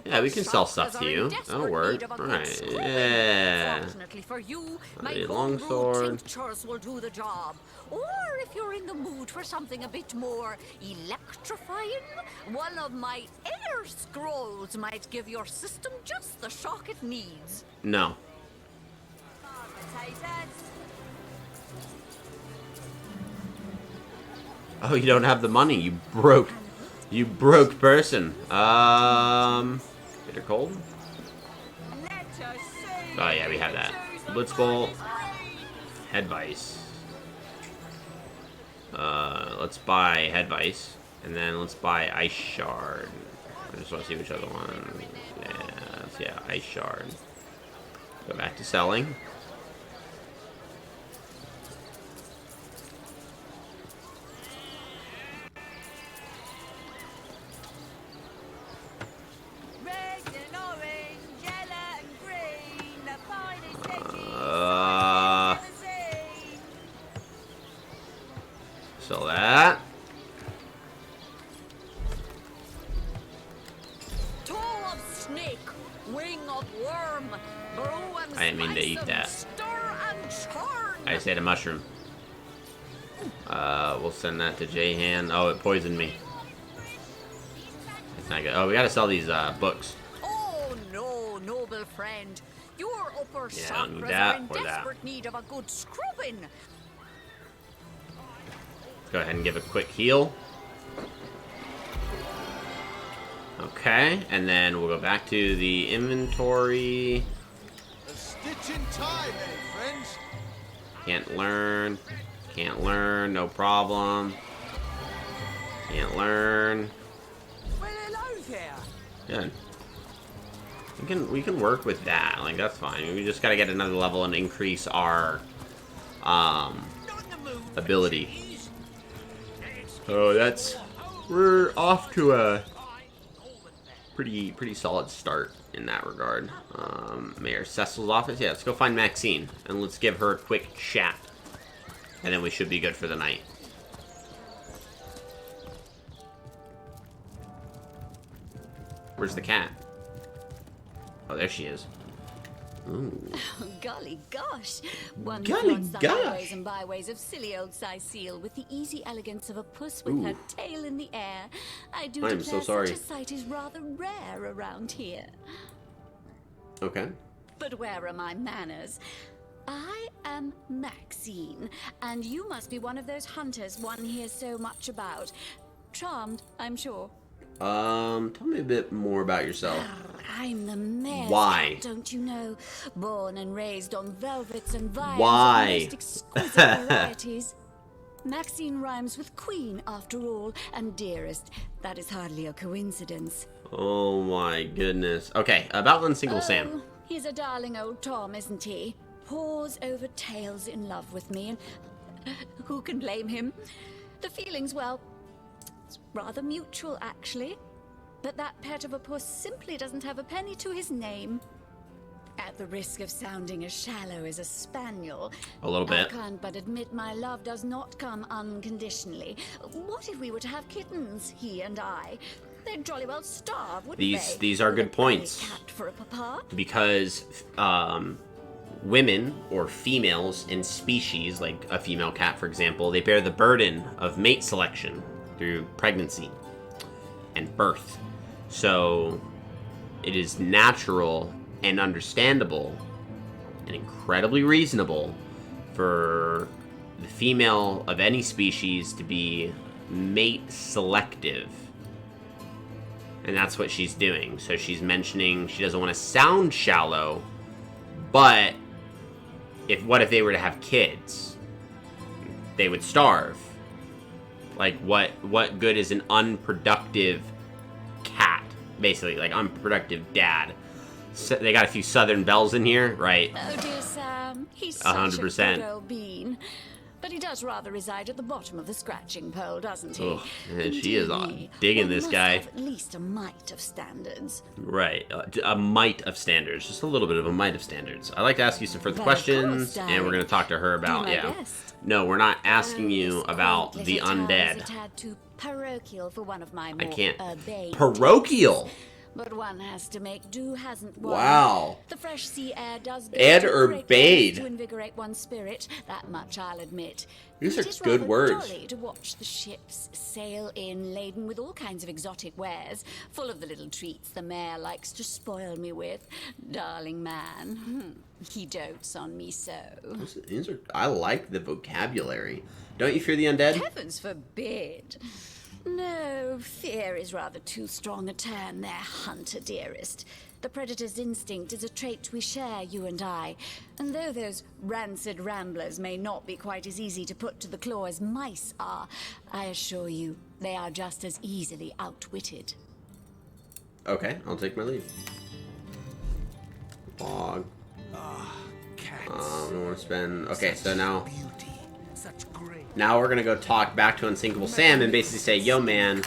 Yeah, we can sell stuff to you. That'll work. Alright. Yeah. Fortunately for you, my longsword tinctures will do the job. Or if you're in the mood for something a bit more electrifying, one of my air scrolls might give your system just the shock it needs. No. Oh, you don't have the money. You broke. You broke person. Bitter cold? Oh yeah, we have that. Blitzbolt. Head vice. Let's buy head vice. And then let's buy ice shard. I just want to see which other one. Yeah, ice shard. Go back to selling. Sell that. Toe of snake, wing of worm, brew and I didn't mean to eat that. stir and churn. I just ate a mushroom. We'll send that to J-Han. Oh, it poisoned me. It's not good. Oh, we gotta sell these books. Oh no, noble friend. Your upper Yeah, I don't need chakras that are in or that. desperate need of a good scrubbing. Let's go ahead and give a quick heal. Okay, and then we'll go back to the inventory. A stitch in time, eh, friends? Can't learn. Can't learn, no problem. Can't learn. Well, hello there. Good. We can work with that. Like, that's fine. We just gotta get another level and increase our ability. Oh, we're off to a pretty solid start in that regard. Mayor Cecil's office. Yeah, let's go find Maxine and let's give her a quick chat. And then we should be good for the night. Where's the cat? Oh, there she is. Ooh. Golly gosh. One Golly flaunts the gosh. highways and byways of silly old Cecile with the easy elegance of a puss with her tail in the air. I do I'm declare so sorry. such a sight is rather rare around here. Okay. But where are my manners? I am Maxine, and you must be one of those hunters one hears so much about. Charmed, I'm sure. Tell me a bit more about yourself. I'm the mayor's Why? cat, don't you know? Born and raised on velvets and viands Why? of the most exquisite varieties. Maxine rhymes with queen, after all, and dearest. That is hardly a coincidence. Oh my goodness. Okay, about Unsinkable Sam. Oh, he's a darling old Tom, isn't he? Paws over tails in love with me, and who can blame him? The feeling's, well, it's rather mutual, actually. But that pet of a puss simply doesn't have a penny to his name. At the risk of sounding as shallow as a spaniel, A little bit. I can't but admit my love does not come unconditionally. What if we were to have kittens, he and I? They'd jolly well starve, wouldn't they? These are With good a points. bunny cat for a papa. Because women or females in species, like a female cat, for example, they bear the burden of mate selection through pregnancy and birth. So it is natural and understandable and incredibly reasonable for the female of any species to be mate selective. And that's what she's doing. So she's mentioning she doesn't want to sound shallow, but what if they were to have kids? They would starve. Like, what good is an unproductive cat? Basically, like, unproductive dad. So they got a few Southern belles in here, right? Oh dear Sam, he's 100%. such a good old bean. But he does rather reside at the bottom of the scratching pole, doesn't he? Ugh, and she is Dear me, digging one this must guy. have at least a mite of standards. Right, a mite of standards, just a little bit of a mite of standards. I'd like to ask you some further But of questions, course, and we're going to talk to her about, my yeah. best. No, we're not asking you This about quaint the little town is a undead. tad too parochial for one of my I more can't. urbane Parochial? tastes. But one has to make do, hasn't one? Wow. The fresh sea air does go And to great urbane. lengths to invigorate one's spirit. That much I'll admit. These It are is good rather words. jolly to watch the ships sail in laden with all kinds of exotic wares, full of the little treats the mayor likes to spoil me with. Darling man, he dotes on me so. These are, I like the vocabulary. Don't you fear the undead? Heavens forbid. No, fear is rather too strong a term there, hunter dearest. The predator's instinct is a trait we share, you and I. And though those rancid ramblers may not be quite as easy to put to the claw as mice are, I assure you, they are just as easily outwitted. Okay, I'll take my leave. Log. Cats. I don't want to spend. Okay, so now. Beauty. Such great. Now we're gonna go talk back to Unsinkable Sam and basically say, yo man,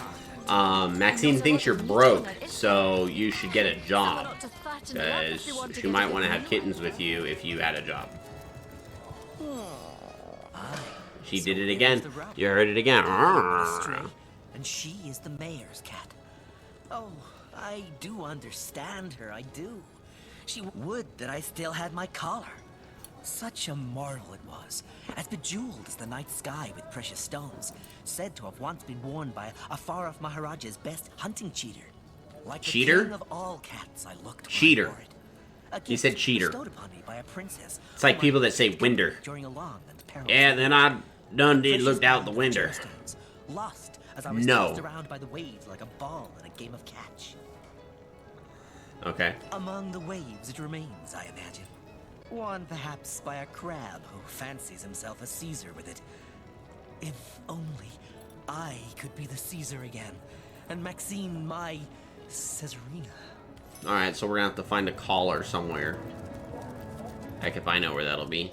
Maxine thinks you're broke, so you should get a job. Because she might want to have kittens with you if you had a job. She did it again. You heard it again. And she is the mayor's cat. Oh, I do understand her, I do. She would that I still had my collar. Such a marvel it was, as bejeweled as the night sky with precious stones, said to have once been worn by a far-off Maharaja's best hunting cheater. Like the Cheater? king of all cats, I looked Cheater. for it. A You gift said cheater. bestowed upon me by a princess. It's like whom I people that say kept winder. during a long and perilous Yeah, then I done did looked out the window. gemstones, lost as I was No. tossed around by the waves like a ball in a game of catch. Okay. Among the waves it remains, I imagine. Worn perhaps by a crab who fancies himself a Caesar with it. If only I could be the Caesar again, and Maxine my Caesarina. Alright, so we're gonna have to find a collar somewhere. Heck if I know where that'll be.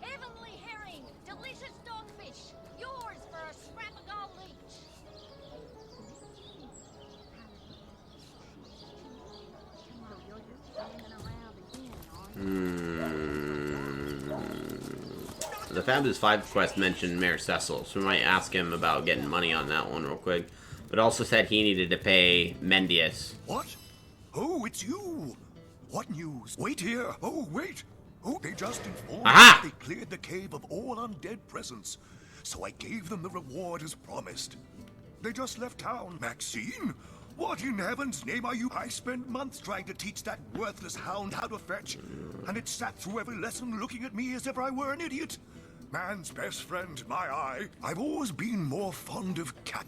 Heavenly herring, delicious dogfish, yours for a scrap of gold each. The Fabulous 5 quest mentioned Mayor Cecil, so we might ask him about getting money on that one real quick. But also said he needed to pay Mendius. What? Oh, it's you! What news? Wait here! Oh, wait! Oh, they just informed me Aha! they cleared the cave of all undead presence. So I gave them the reward as promised. They just left town. Maxine? What in heaven's name are you? I spent months trying to teach that worthless hound how to fetch, and it sat through every lesson looking at me as if I were an idiot. Man's best friend, my eye. I've always been more fond of cat.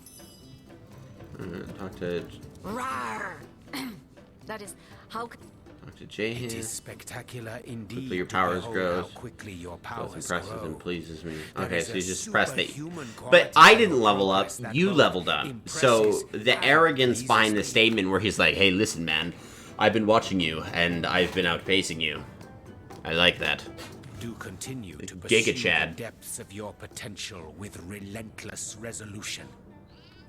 Talk to... Rawr! That is, how... Talk to Jay. It is spectacular indeed. Quickly your powers grow. How quickly your powers impresses grow. and pleases me. There Okay, is so a you just press the... superhuman But quality I to didn't your level up. progress that You both leveled up. So impresses the and arrogance pleases behind the me. statement where he's like, hey, listen, man. I've been watching you, and I've been outpacing you. I like that. Do continue to Giga pursue the Chad. depths of your potential with relentless resolution.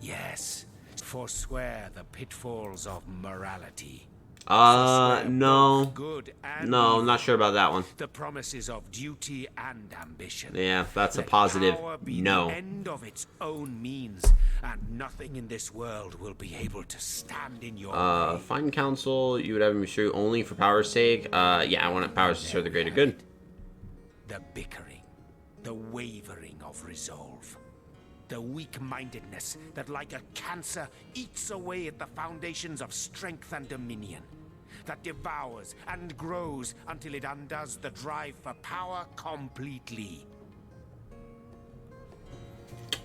Yes, forswear the pitfalls of morality. No. Good and No, I'm evil. not sure about that one. The promises of duty and ambition. Yeah, that's a Let positive power be no. the end of its own means, and nothing in this world will be able to stand in your way. Fine counsel, you would have me true only for power's sake. Yeah, I want powers to serve the greater good. The bickering, the wavering of resolve, the weak-mindedness that like a cancer eats away at the foundations of strength and dominion, that devours and grows until it undoes the drive for power completely.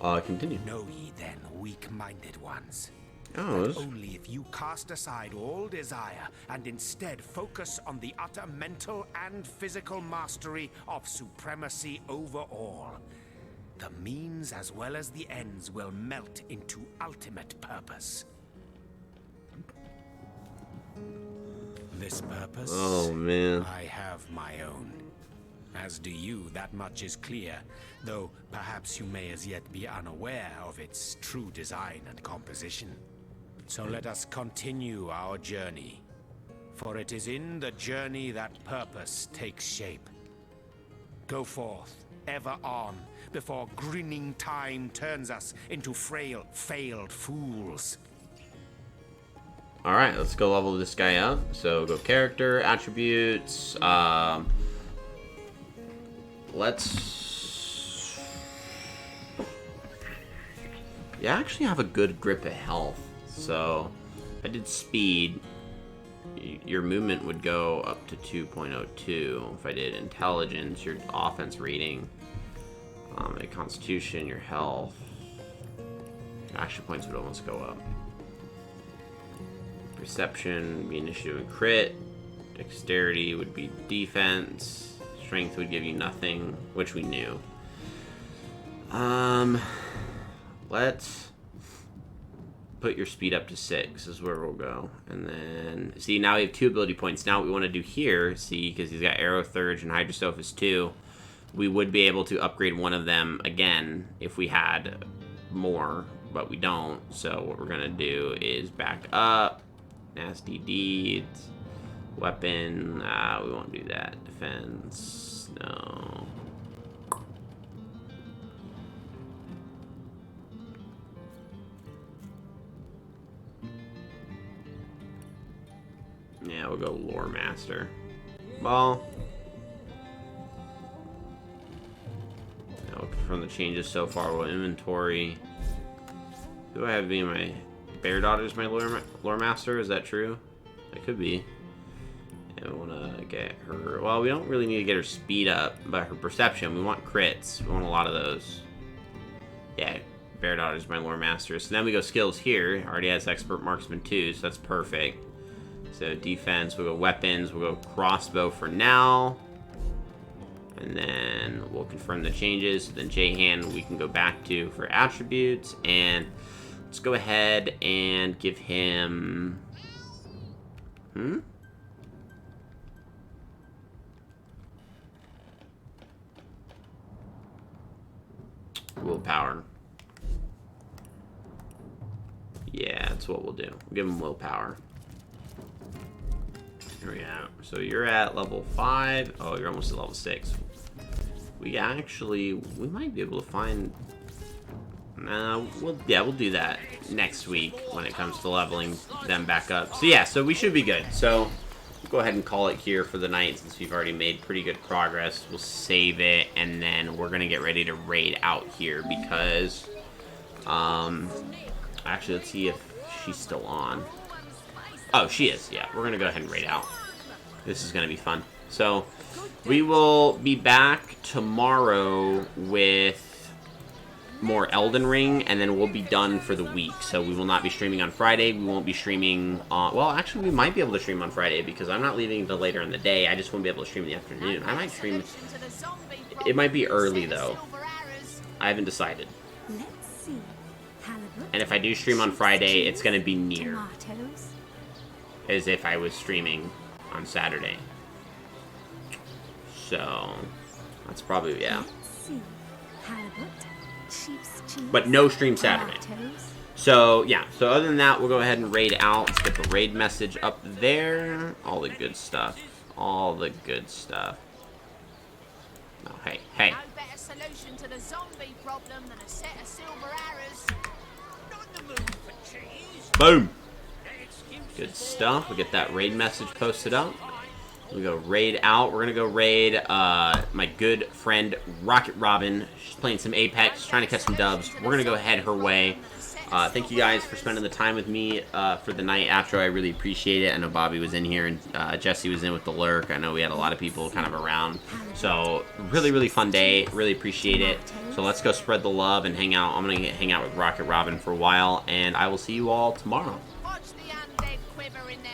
Continue. Know ye then, weak-minded ones, Oh, that only if you cast aside all desire and instead focus on the utter mental and physical mastery of supremacy over all, the means as well as the ends will melt into ultimate purpose. This purpose, oh man. I have my own. As do you, that much is clear, though perhaps you may as yet be unaware of its true design and composition. So let us continue our journey, for it is in the journey that purpose takes shape. Go forth, ever on, before grinning time turns us into frail, failed fools. Alright, let's go level this guy up. So go character, attributes, let's... You actually have a good grip of health. So, if I did speed, your movement would go up to 2.02. If I did intelligence, your offense rating, a constitution, your health, action points would almost go up. Perception would be initiative and crit. Dexterity would be defense. Strength would give you nothing, which we knew. Let's put your speed up to 6 is where we'll go. And then, see, now we have 2 ability points. Now what we want to do here, see, because he's got Arrow Thurge and Hydrosophis 2, we would be able to upgrade one of them again if we had more, but we don't. So what we're going to do is back up, Nasty Deeds, weapon, we won't do that. Defense, no. Yeah, we'll go Lore Master. Well, from the changes so far, we'll inventory. Who do I have being my Bear Daughter's my Lore Master? Is that true? That could be. And we want to get her. Well, we don't really need to get her speed up, but her perception. We want crits. We want a lot of those. Yeah, Bear Daughter's my Lore Master. So then we go skills here. Already has Expert Marksman 2, so that's perfect. So defense, we'll go weapons, we'll go crossbow for now. And then we'll confirm the changes. So then J-Hand we can go back to for attributes. And let's go ahead and give him... Willpower. Yeah, that's what we'll do. We'll give him willpower. Here we go. So you're at level 5. Oh, you're almost at level 6. We might be able to find... we'll do that next week when it comes to leveling them back up. So yeah, so we should be good. So go ahead and call it here for the night since we've already made pretty good progress. We'll save it, and then we're gonna get ready to raid out here because actually let's see if she's still on. Oh, she is. Yeah, we're going to go ahead and raid out. This is going to be fun. So, we will be back tomorrow with more Elden Ring, and then we'll be done for the week. So we will not be streaming on Friday. We won't be streaming on... Well, actually, we might be able to stream on Friday because I'm not leaving until later in the day. I just won't be able to stream in the afternoon. I might stream... It might be early, though. I haven't decided. And if I do stream on Friday, it's going to be near. As if I was streaming on Saturday. So... That's probably... Yeah. But no stream Saturday. So, yeah. So, other than that, we'll go ahead and raid out. Let's get the raid message up there. All the good stuff. All the good stuff. Oh, hey, hey. No better solution to the zombie problem than a set of silver arrows. Not in the mood for cheese. Boom. Good stuff. We'll get that raid message posted up. We go raid out. We're going to go raid my good friend Rocket Robin. She's playing some Apex, trying to catch some dubs. We're going to go head her way. Thank you guys for spending the time with me for the night after. I really appreciate it. I know Bobby was in here and Jesse was in with the lurk. I know we had a lot of people kind of around. So, really, really fun day. Really appreciate it. So, let's go spread the love and hang out. I'm going to hang out with Rocket Robin for a while, and I will see you all tomorrow. Watch the undead quiver in their